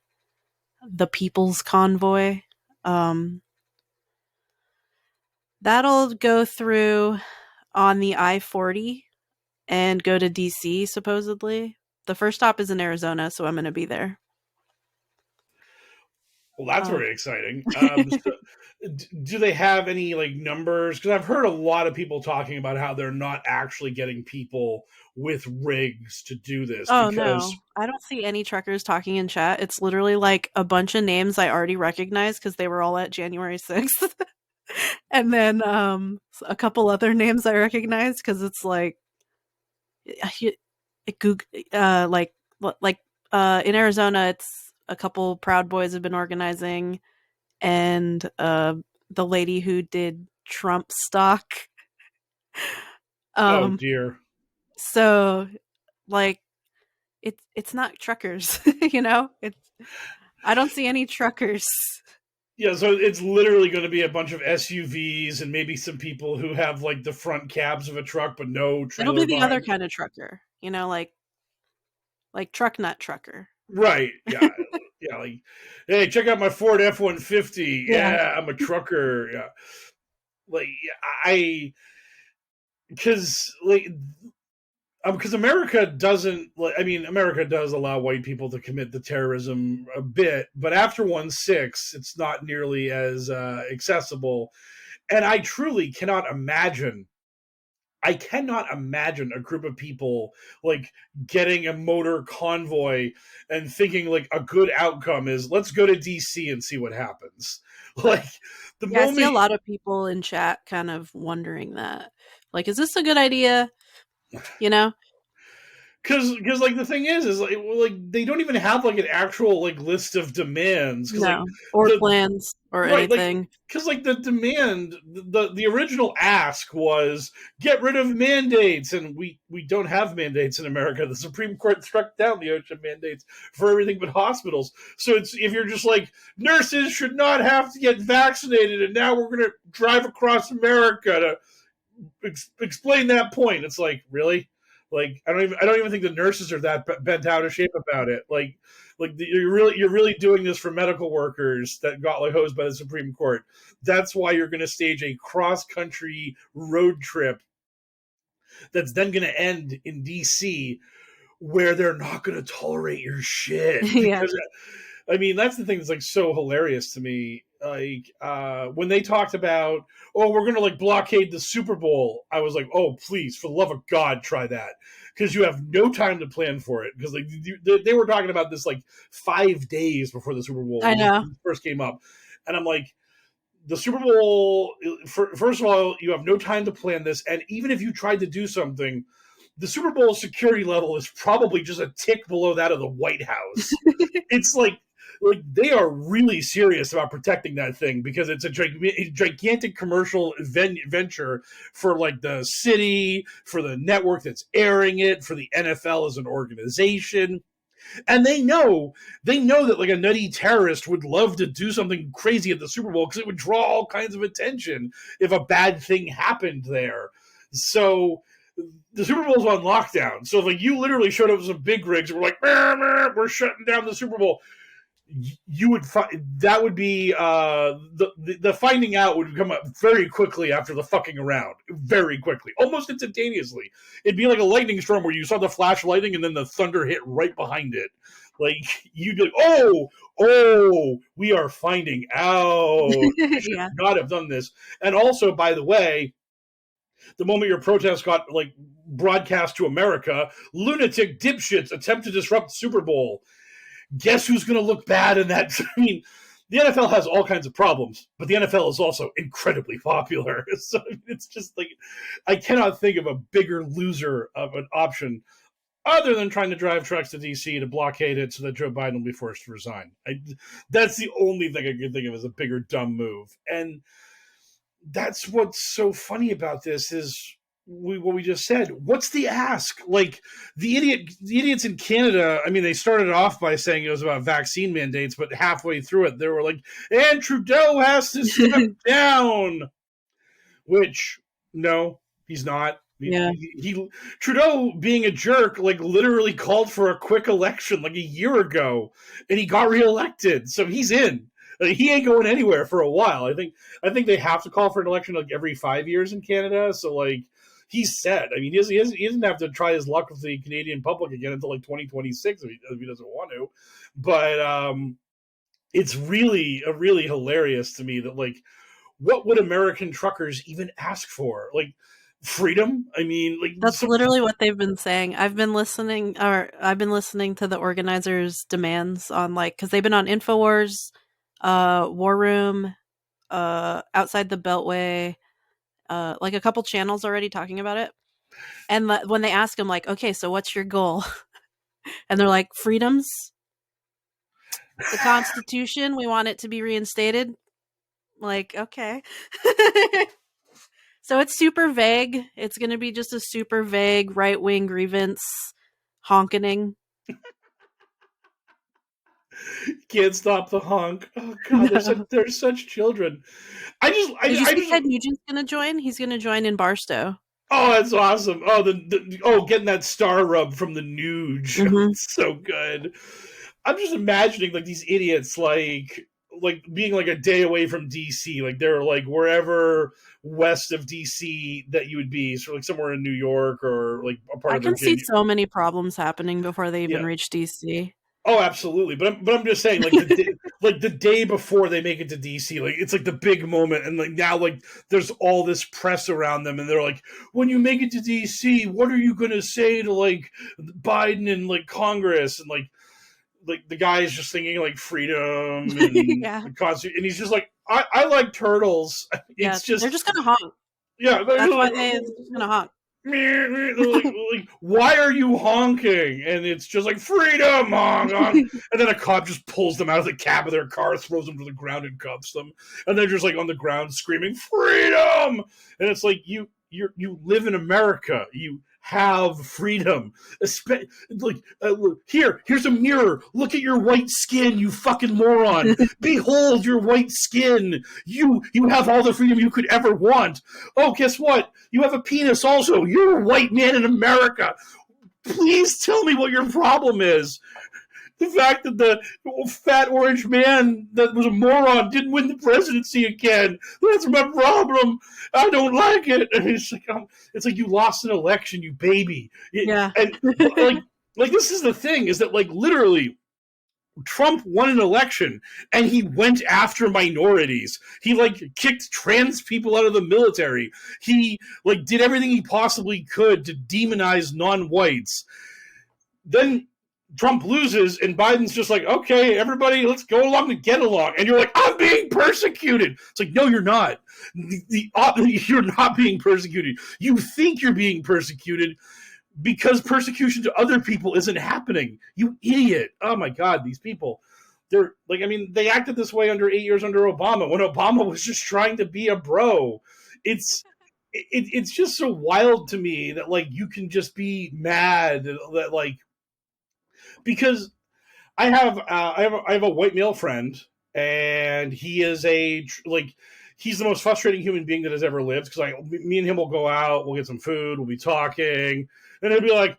the People's Convoy. That'll go through on the I-40 and go to DC, supposedly. The first stop is in Arizona, so I'm going to be there. Well, that's very exciting. So, do they have any like numbers? Because I've heard a lot of people talking about how they're not actually getting people with rigs to do this. Oh, no. I don't see any truckers talking in chat. It's literally like a bunch of names I already recognize because they were all at January 6th. And then a couple other names I recognize because it's like in Arizona, it's a couple Proud Boys have been organizing, and the lady who did Trump stock. Oh dear. So like it's not truckers, It's I don't see any truckers. Yeah, so it's literally going to be a bunch of SUVs and maybe some people who have like the front cabs of a truck but no It'll be trailer the other behind. kind of trucker, like truck nut trucker. Right. Yeah. Yeah. Like, hey, check out my Ford F-150. Yeah. Yeah, I'm a trucker. Yeah. Like, I, because like because America doesn't like, I mean, America does allow white people to commit the terrorism a bit, but after 1/6 it's not nearly as accessible. And I cannot imagine a group of people like getting a motor convoy and thinking like a good outcome is let's go to DC and see what happens. Like the Yeah, I see a moment lot of people in chat kind of wondering that. Like, is this a good idea? You know? because like the thing is like they don't even have like an actual like list of demands because like No. Or the plans or right like anything. because like the demand the original ask was get rid of mandates, and we don't have mandates in America. The Supreme Court struck down the OSHA mandates for everything but hospitals. So it's if you're just like nurses should not have to get vaccinated and now we're going to drive across America to explain that point. It's like, really? Like I don't even think the nurses are that bent out of shape about it. Like you're really doing this for medical workers that got like hosed by the Supreme Court. That's why you're going to stage a cross country road trip that's then going to end in DC where they're not going to tolerate your shit. Yeah. Because I mean, that's the thing that's like so hilarious to me. Like when they talked about, oh, we're gonna like blockade the Super Bowl, I was like, oh, please, for the love of God, try that, because you have no time to plan for it. Because like they were talking about this like 5 days before the Super Bowl I know. first came up, and I'm like, the Super Bowl. First of all, you have no time to plan this, and even if you tried to do something, the Super Bowl security level is probably just a tick below that of the White House. It's like they are really serious about protecting that thing because it's a gigantic commercial venture for like the city, for the network that's airing it, for the NFL as an organization. And they know that like a nutty terrorist would love to do something crazy at the Super Bowl because it would draw all kinds of attention if a bad thing happened there. So the Super Bowl's on lockdown. So like you literally showed up with some big rigs and we're like, we're shutting down the Super Bowl. You would that would be the finding out would come up very quickly after the fucking around, very quickly, almost instantaneously. It'd be like a lightning storm where you saw the flash lightning and then the thunder hit right behind it. Like you'd be like, oh, we are finding out. We should Yeah. not have done this. And also, by the way, the moment your protest got like broadcast to America, lunatic dipshits attempt to disrupt the Super Bowl. Guess who's going to look bad in that? I mean, the NFL has all kinds of problems, but the NFL is also incredibly popular. So it's just like I cannot think of a bigger loser of an option other than trying to drive trucks to DC to blockade it so that Joe Biden will be forced to resign. That's the only thing I can think of as a bigger dumb move. And that's what's so funny about this is what we just said. What's the ask? Like the idiots in Canada. I mean, they started off by saying it was about vaccine mandates, but halfway through it, they were like, "And Trudeau has to step down." Which no, he's not. Yeah. Trudeau, being a jerk, like literally called for a quick election like a year ago, and he got reelected, so he's in. He ain't going anywhere for a while. I think they have to call for an election like every 5 years in Canada. So like he's set. I mean, he doesn't have to try his luck with the Canadian public again until like 2026 if he doesn't want to. But it's really hilarious to me that like what would American truckers even ask for? Like freedom? I mean, like That's literally what they've been saying. I've been listening to the organizers' demands on because they've been on InfoWars, War Room, Outside the Beltway, like a couple channels already talking about it. And when they ask them, like, okay, so what's your goal? And they're like, freedoms, the Constitution, we want it to be reinstated. Like, okay. So it's super vague. It's going to be just a super vague right-wing grievance honking. Can't stop the honk. Oh God, No. they're such children. I Did you see just Ted Nugent's going to join? He's going to join in Barstow. Oh, that's awesome. Oh, getting that star rub from the Nuge. Mm-hmm. It's so good. I'm just imagining like these idiots like being like a day away from DC. Like they're like wherever west of DC that you would be. So like somewhere in New York or like a part I of can see Virginia. so many problems happening before they even Yeah. reach DC. Oh, absolutely. But I'm just saying, like the day before they make it to DC, like it's like the big moment, and like now, like there's all this press around them, and they're like, when you make it to DC, what are you gonna say to like Biden and like Congress, and like the guy is just thinking like freedom and Yeah. the Constitution, and he's just like, I like turtles. Yeah, It's just they're just gonna honk. yeah. That's why Like, they're just gonna honk. like, why are you honking? And it's just like freedom, honk, honk. And then a cop just pulls them out of the cab of their car, throws them to the ground, and cuffs them. And they're just like on the ground screaming freedom. And it's like you live in America. You have freedom. Like here's a mirror. Look at your white skin, you fucking moron. Behold your white skin. You have all the freedom you could ever want. Oh, guess what? You have a penis also. You're a white man in America. Please tell me what your problem is. The fact that the fat orange man that was a moron didn't win the presidency again. That's my problem. I don't like it. And it's like you lost an election, you baby. Yeah. And like this is the thing, is that like literally Trump won an election and he went after minorities. He like kicked trans people out of the military. He like did everything he possibly could to demonize non-whites. Then Trump loses and Biden's just like, okay, everybody, let's go along to get along. And you're like, I'm being persecuted. It's like, no, you're not. You're not being persecuted. You think you're being persecuted because persecution to other people isn't happening. You idiot. Oh my God, these people. They're like, I mean, they acted this way under 8 years under Obama, when Obama was just trying to be a bro. It's just so wild to me that like you can just be mad that like, because I have a white male friend, and he is he's the most frustrating human being that has ever lived, because me and him will go out, we'll get some food, we'll be talking, and he'll be like,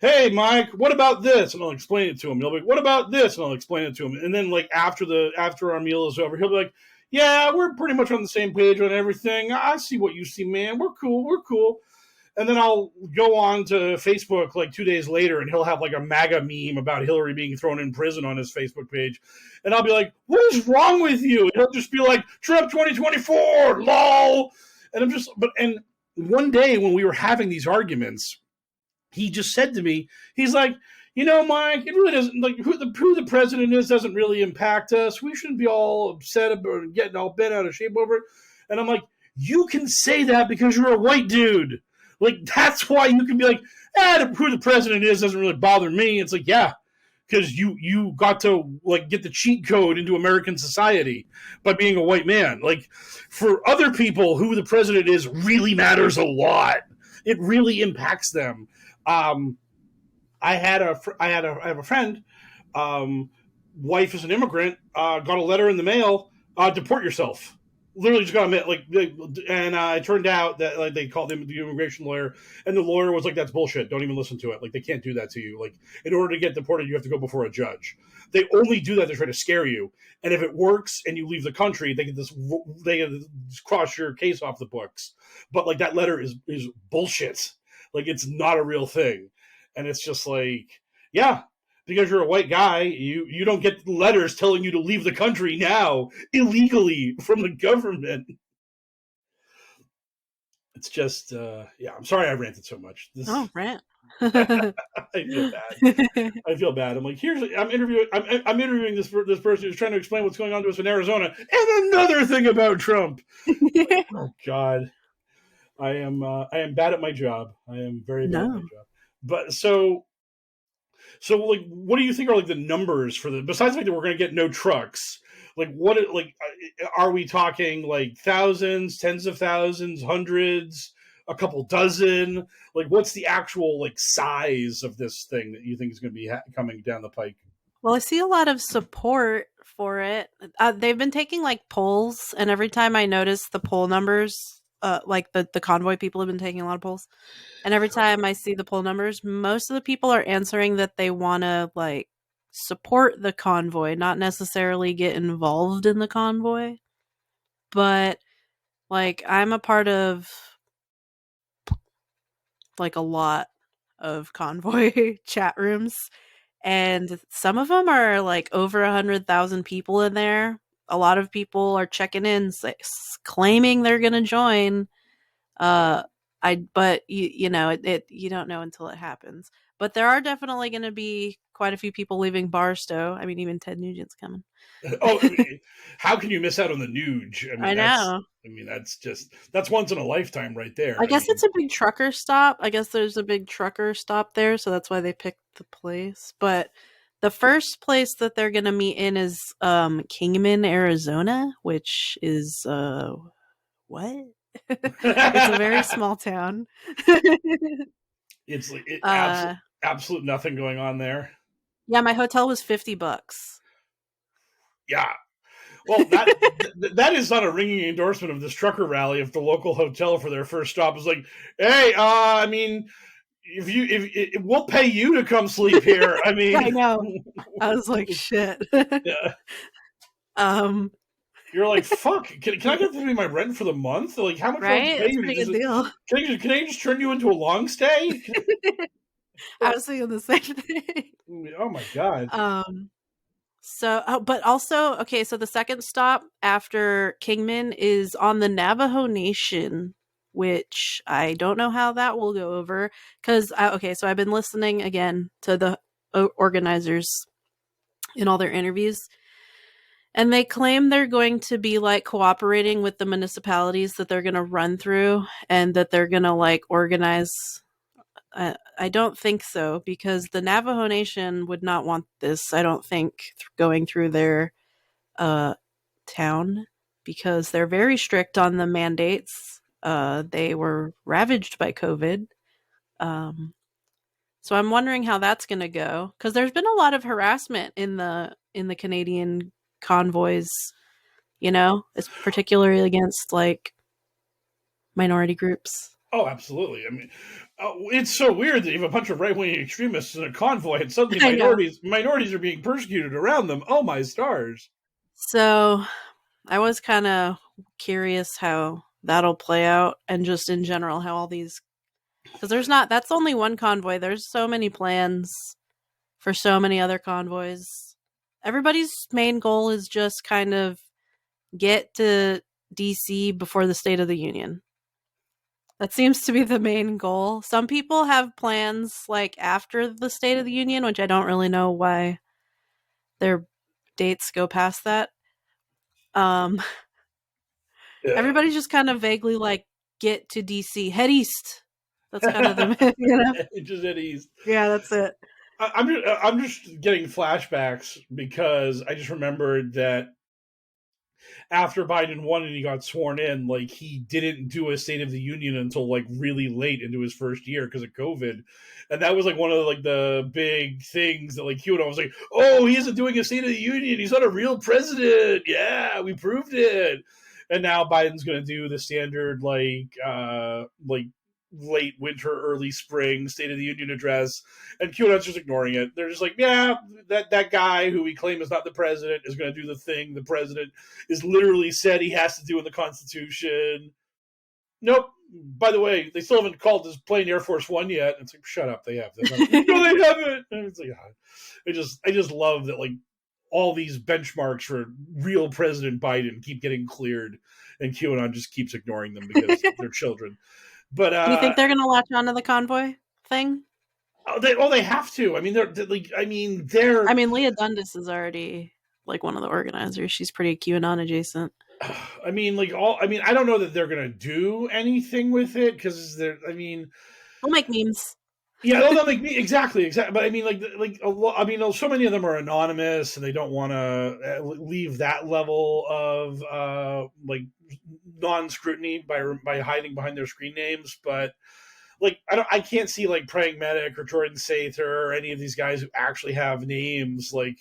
hey, Mike, what about this? And I'll explain it to him. He'll be like, what about this? And I'll explain it to him. And then like after our meal is over, he'll be like, yeah, we're pretty much on the same page on everything. I see what you see, man. We're cool. And then I'll go on to Facebook like 2 days later, and he'll have like a MAGA meme about Hillary being thrown in prison on his Facebook page. And I'll be like, what is wrong with you? And he'll just be like, Trump 2024, lol. And one day when we were having these arguments, he just said to me, he's like, you know, Mike, it really doesn't, like, who the president is doesn't really impact us. We shouldn't be all upset about getting all bent out of shape over it. And I'm like, you can say that because you're a white dude. Like, that's why you can be like, who the president is doesn't really bother me. It's like, yeah, because you got to like get the cheat code into American society by being a white man. Like, for other people, who the president is really matters a lot. It really impacts them. I have a friend, wife is an immigrant, got a letter in the mail, deport yourself. Literally just got and it turned out that like they called him the immigration lawyer, and the lawyer was like, "That's bullshit. Don't even listen to it. Like they can't do that to you. Like in order to get deported, you have to go before a judge. They only do that to try to scare you. And if it works and you leave the country, they can just cross your case off the books. But like that letter is bullshit. Like it's not a real thing, and it's just like, yeah." Because you're a white guy, you don't get letters telling you to leave the country now illegally from the government. It's just, yeah. I'm sorry I ranted so much. Rant. I feel bad. I'm like, I'm interviewing this person who's trying to explain what's going on to us in Arizona, and another thing about Trump. Like, oh God, I am bad at my job. I am very bad at my job. But so like, what do you think are like the numbers for besides the fact that we're going to get no trucks? Like, are we talking like thousands, tens of thousands, hundreds? a couple dozen? Like, what's the actual like size of this thing that you think is going to be coming down the pike? Well, I see a lot of support for it. They've been taking like polls, and every time I notice the poll numbers, like the convoy people have been taking a lot of polls, and every time I see the poll numbers, most of the people are answering that they want to like support the convoy, not necessarily get involved in the convoy. But like I'm a part of like a lot of convoy chat rooms, and some of them are like over 100,000 people in there. A lot of people are checking in, claiming they're going to join. But you know, you don't know until it happens. But there are definitely going to be quite a few people leaving Barstow. I mean, even Ted Nugent's coming. Oh, I mean, how can you miss out on the Nuge? I mean, I know. that's once in a lifetime right there. I guess it's a big trucker stop. I guess there's a big trucker stop there, so that's why they picked the place. But the first place that they're going to meet in is Kingman, Arizona, which is what? It's a very small town. It's like uh, absolute nothing going on there. Yeah, my hotel was $50. Yeah. Well, that is not a ringing endorsement of this trucker rally. If the local hotel for their first stop is like, hey, I mean, if we'll pay you to come sleep here. I mean, I know. I was like, shit. Yeah. You're like, fuck. Can I get to pay my rent for the month? Like, how much do I have to pay That's you? a pretty good deal. Can I just turn you into a long stay? I was thinking the same thing. Oh my god. But also, okay, so the second stop after Kingman is on the Navajo Nation, which I don't know how that will go over. Because, so I've been listening again to the organizers in all their interviews. And they claim they're going to be like cooperating with the municipalities that they're going to run through and that they're going to like organize. I don't think so, because the Navajo Nation would not want this, I don't think, going through their town, because they're very strict on the mandates. They were ravaged by COVID. So I'm wondering how that's going to go, because there's been a lot of harassment in the Canadian convoys, you know, it's particularly against like minority groups. Oh, absolutely. I mean, it's so weird that you have a bunch of right-wing extremists in a convoy, and suddenly minorities are being persecuted around them. Oh my stars! So, I was kind of curious how that'll play out, and just in general how all these, because that's only one convoy. There's so many plans for so many other convoys. Everybody's main goal is just kind of get to DC before the State of the Union. That seems to be the main goal. Some people have plans like after the State of the Union, which I don't really know why their dates go past that. Everybody's just kind of vaguely like, get to DC, head east. That's kind of the, you know, just head east. Yeah, that's it. I'm just getting flashbacks because I just remembered that after Biden won and he got sworn in, like, he didn't do a State of the Union until like really late into his first year because of COVID, and that was like one of like the big things that like QAnon was like, oh, he isn't doing a State of the Union, he's not a real president. Yeah, we proved it. And now Biden's going to do the standard like late winter, early spring State of the Union address, and QAnon's just ignoring it. They're just like, yeah, that guy who we claim is not the president is going to do the thing the president is literally said he has to do in the Constitution. Nope. By the way, they still haven't called this plane Air Force One yet. It's like, shut up, they have. No, they haven't. And it's like, I just love that, like, all these benchmarks for real President Biden keep getting cleared, and QAnon just keeps ignoring them because they're children. But do you think they're going to latch onto the convoy thing? They have to. I mean, Leah Dundas is already like one of the organizers. She's pretty QAnon adjacent. I mean, I don't know that they're going to do anything with it because they'll make memes. Yeah, they'll make me exactly. But I mean, so many of them are anonymous, and they don't want to leave that level of non-scrutiny by hiding behind their screen names, but like I can't see like Praying Medic or Jordan Sather or any of these guys who actually have names. Like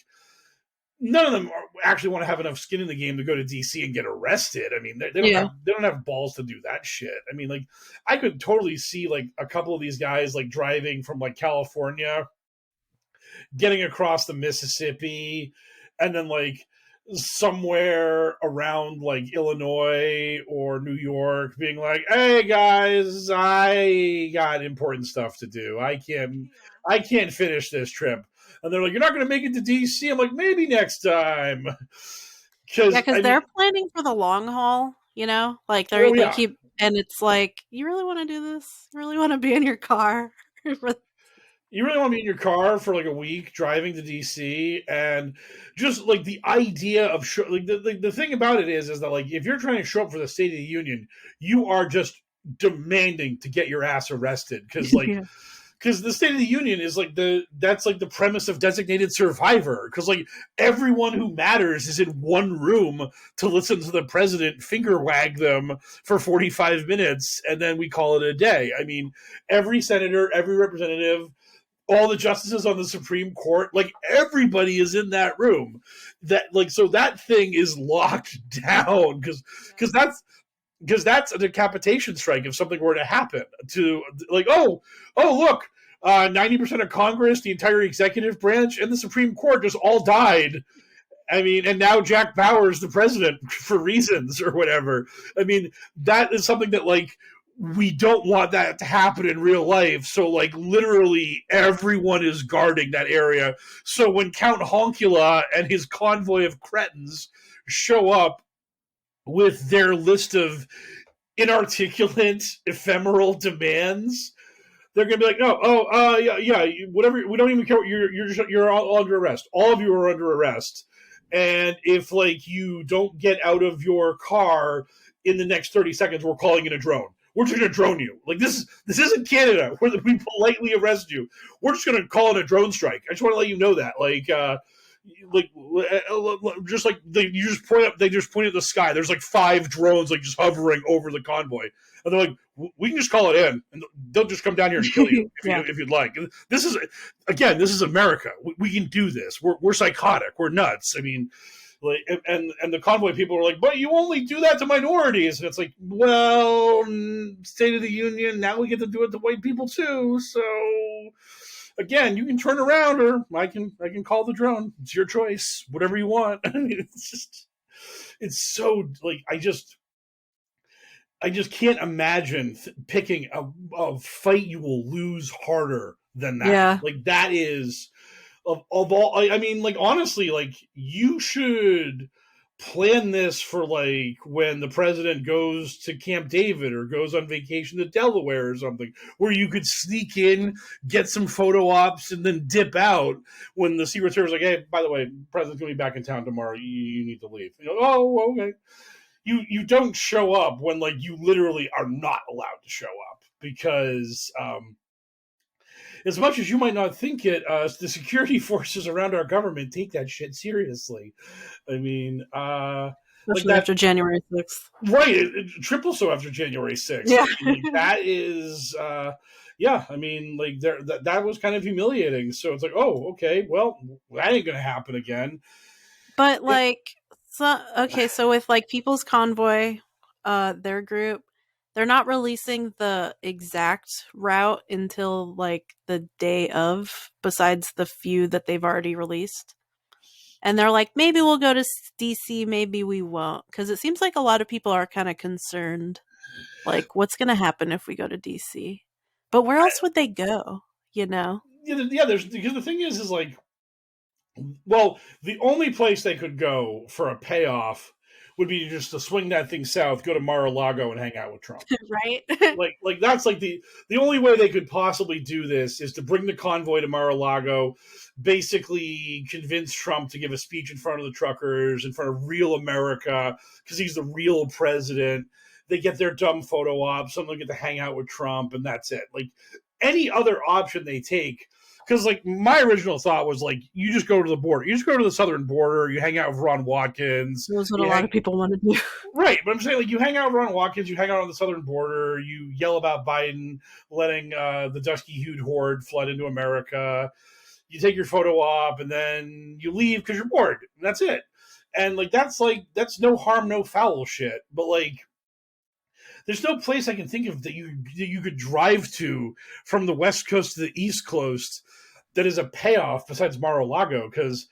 none of them actually want to have enough skin in the game to go to DC and get arrested. I mean, they don't have balls to do that shit. I mean, like I could totally see like a couple of these guys like driving from like California, getting across the Mississippi, and then like somewhere around like Illinois or New York being like, hey guys, I got important stuff to do. I can't finish this trip. And they're like, you're not going to make it to DC. I'm like, maybe next time. Because they're planning for the long haul, you know? Like they keep, and it's like, you really want to do this? You really want to be in your car? You really want to be in your car for like a week driving to DC, and just like the idea of like the thing about it is that like if you're trying to show up for the State of the Union, you are just demanding to get your ass arrested because like because the State of the Union is like that's like the premise of Designated Survivor, because like everyone who matters is in one room to listen to the president finger wag them for 45 minutes, and then we call it a day. I mean, every senator, every representative, all the justices on the Supreme Court, like everybody is in that room. That like so that thing is locked down because that's a decapitation strike if something were to happen to like look, 90% of Congress, the entire executive branch, and the Supreme Court just all died. I mean, and now Jack Bauer's the president for reasons or whatever. I mean, that is something that like we don't want that to happen in real life. So like literally everyone is guarding that area. So when Count Honkula and his convoy of cretins show up with their list of inarticulate, ephemeral demands, they're gonna be like, yeah, whatever. We don't even care. You're all under arrest. All of you are under arrest. And if like you don't get out of your car in the next 30 seconds, we're calling in a drone. We're just going to drone you. Like this isn't Canada where we politely arrest you. We're just going to call in a drone strike. I just want to let you know that. Just like they just point at the sky. There's like 5 drones like just hovering over the convoy, and they're like, we can just call it in, and they'll just come down here and kill you if you'd like. This is America. We can do this. We're psychotic. We're nuts. I mean. Like and the convoy people were like, but you only do that to minorities, and it's like, well, State of the Union, now we get to do it to white people too. So again, you can turn around, or I can call the drone. It's your choice, whatever you want. I mean, it's so like I just can't imagine picking a fight you will lose harder than that. Yeah. Like that is. Of all, I mean, like honestly, like you should plan this for like when the president goes to Camp David or goes on vacation to Delaware or something, where you could sneak in, get some photo ops, and then dip out when the Secret Service is like, hey, by the way, the president's gonna be back in town tomorrow. You need to leave. You know, oh, okay. You don't show up when like you literally are not allowed to show up because. As much as you might not think it, the security forces around our government take that shit seriously. I mean, especially after January 6th. Right. Triple so after January 6th. Yeah. That is, I mean, like that was kind of humiliating. So it's like, oh, okay, well, that ain't going to happen again. But like, so with like People's Convoy, their group, they're not releasing the exact route until like the day of, besides the few that they've already released. And they're like, maybe we'll go to DC, maybe we won't. Because it seems like a lot of people are kind of concerned. Like, what's going to happen if we go to DC? But where else would they go, you know? Yeah, because the thing is like, well, the only place they could go for a payoff would be just to swing that thing south, go to Mar-a-Lago, and hang out with Trump. Right? like that's like the only way they could possibly do this is to bring the convoy to Mar-a-Lago, basically convince Trump to give a speech in front of the truckers, in front of real America, because he's the real president. They get their dumb photo ops, some of them get to hang out with Trump, and that's it. Like any other option they take because like my original thought was like you just go to the border, you just go to the southern border, you hang out with Ron Watkins, That's what a you lot hang of people want to do. right. But I'm saying like you hang out with Ron Watkins, you hang out on the southern border, you yell about Biden letting the dusky-hued horde flood into America. You take your photo op, and then you leave because you're bored. And that's it. And that's no harm, no foul shit. But like there's no place I can think of that you could drive to from the West Coast to the East Coast that is a payoff besides Mar-a-Lago, because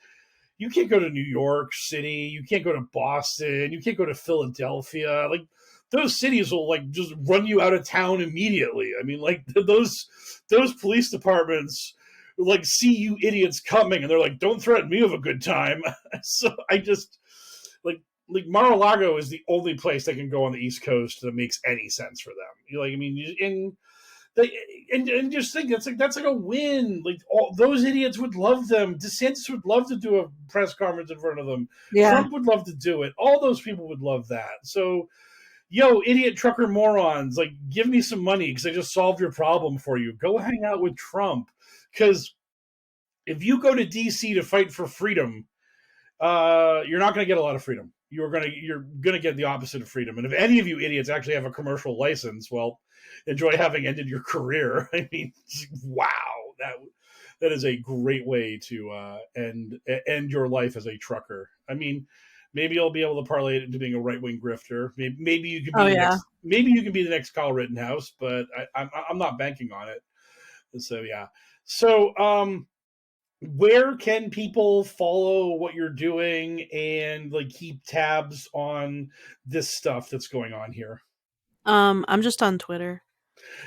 you can't go to New York City, you can't go to Boston, you can't go to Philadelphia. Like those cities will like just run you out of town immediately. I mean, like those police departments like see you idiots coming and they're like, don't threaten me with a good time. So I just like Mar-a-Lago is the only place they can go on the East Coast that makes any sense for them. You know, like, I mean, and just think that's like a win. Like all those idiots would love them. DeSantis would love to do a press conference in front of them. Yeah. Trump would love to do it. All those people would love that. So, yo, idiot trucker morons, like give me some money because I just solved your problem for you. Go hang out with Trump, because if you go to DC to fight for freedom, you're not going to get a lot of freedom. You're gonna get the opposite of freedom. And if any of you idiots actually have a commercial license, well, enjoy having ended your career. I mean, wow, that is a great way to end your life as a trucker. I mean, maybe I'll be able to parlay it into being a right-wing grifter. Maybe you could be maybe you can be the next Kyle Rittenhouse, but I'm not banking on it. So yeah. So where can people follow what you're doing and like keep tabs on this stuff that's going on here? I'm just on Twitter.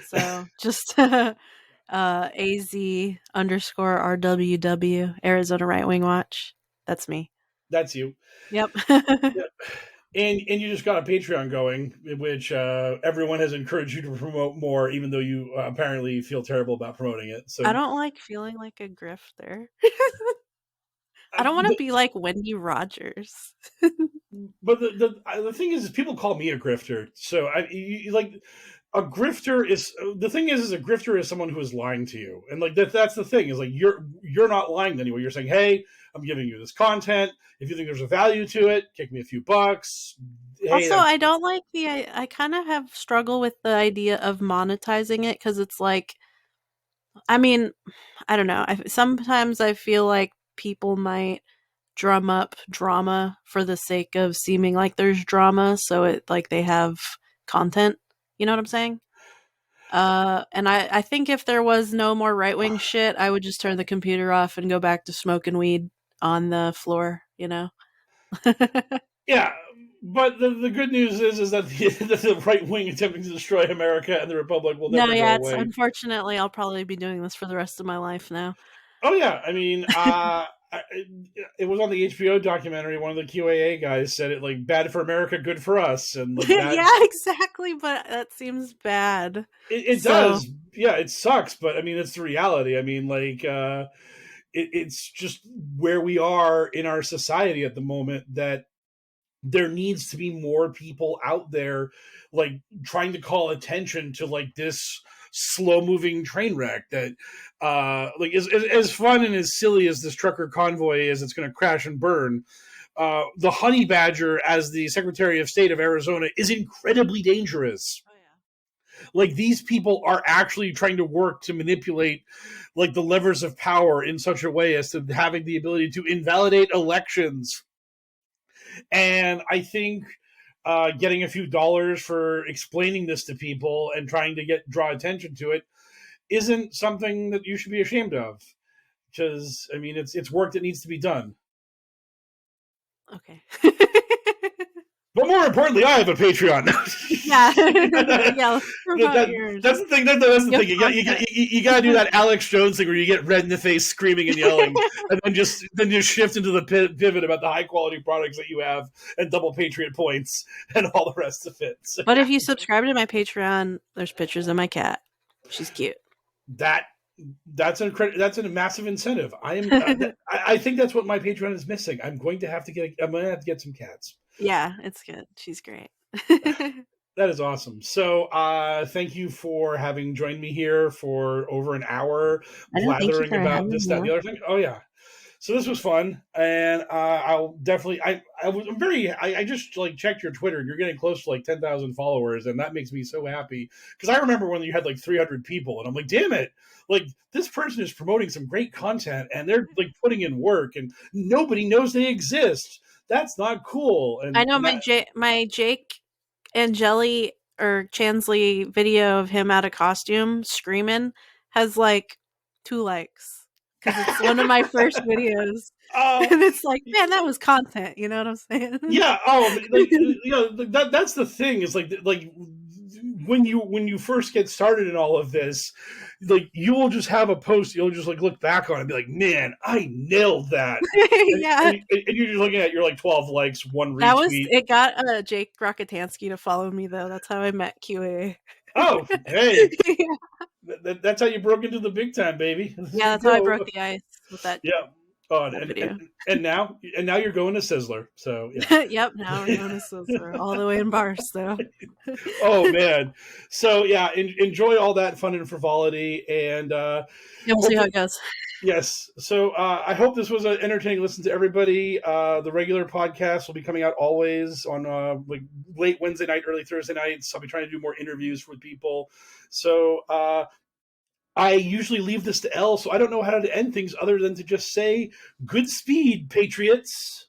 So just AZ_RWW, Arizona Right Wing Watch. That's me. That's you. Yep. Yep. And you just got a Patreon going, which everyone has encouraged you to promote more, even though you apparently feel terrible about promoting it. So I don't like feeling like a grifter. I don't want to be like Wendy Rogers. But the thing is people call me a grifter. So like a grifter is the thing is a grifter is someone who is lying to you, and like that's the thing is like you're not lying to anyone. You're saying, hey, I'm giving you this content. If you think there's a value to it, kick me a few bucks. Hey, also, I don't like I kind of have struggle with the idea of monetizing it, because it's like, I mean, I don't know. Sometimes I feel like people might drum up drama for the sake of seeming like there's drama, so it like they have content. You know what I'm saying? And I think if there was no more right-wing shit, I would just turn the computer off and go back to smoking weed on the floor, you know? Yeah, but the good news is that the right wing attempting to destroy America and the Republic will never go away. Unfortunately, I'll probably be doing this for the rest of my life now. Oh yeah, I mean, it was on the HBO documentary. One of the QAA guys said it like bad for America, good for us, and like yeah, exactly. But that seems bad. It does, yeah, it sucks. But I mean, it's the reality. I mean, like it's just where we are in our society at the moment that there needs to be more people out there like trying to call attention to like this slow moving train wreck that like as fun and as silly as this trucker convoy is, it's going to crash and burn. The honey badger as the Secretary of State of Arizona is incredibly dangerous. Oh, yeah. Like these people are actually trying to work to manipulate like the levers of power in such a way as to having the ability to invalidate elections. And I think getting a few dollars for explaining this to people and trying to draw attention to it isn't something that you should be ashamed of, because I mean it's work that needs to be done. Okay. But more importantly, I have a Patreon. Yeah, yeah. That's the thing. That's the thing. You got to do that Alex Jones thing where you get red in the face, screaming and yelling, and then just shift into the pivot about the high quality products that you have and double Patriot points and all the rest of it. So, but if you subscribe to my Patreon, there's pictures of my cat. She's cute. That's a massive incentive. I think that's what my Patreon is missing. I'm going to have to get some cats. Yeah, it's good. She's great. That is awesome. So, thank you for having joined me here for over an hour, I know. Thank you blathering for about having this, that, and me. the other thing. Oh yeah. So this was fun, and I'll definitely. I'm very. I just like checked your Twitter, and you're getting close to like 10,000 followers, and that makes me so happy because I remember when you had like 300 people, and I'm like, damn it, like this person is promoting some great content, and they're like putting in work, and nobody knows they exist. That's not cool, I and know that. my Jake and Jelly or Chansley video of him out of costume screaming has like 2 likes because it's one of my first videos, Oh, and it's like, man, that was content. You know what I'm saying? yeah. Oh, like that's the thing is like when you first get started in all of this, like you will just have a post, you'll just like look back on it and be like, man, I nailed that. Yeah, And you're just looking at your like 12 likes, one that was retweet. it. Got Jake Rockatansky to follow me though. That's how I met QA. Oh, hey, Yeah, that's how you broke into the big time, baby. There you that's how I go. broke the ice with that Yeah. Oh, that video. and now you're going to Sizzler. So yeah. Yep, now we're going to Sizzler all the way in Barstow. Oh man. So yeah, enjoy all that fun and frivolity, and Yeah, we'll see how hopefully, it goes. yes. So I hope this was an entertaining listen to everybody. The regular podcast will be coming out always on like late Wednesday night, early Thursday nights. I'll be trying to do more interviews with people. So I usually leave this to Elle, so I don't know how to end things other than to just say, "Good speed, Patriots."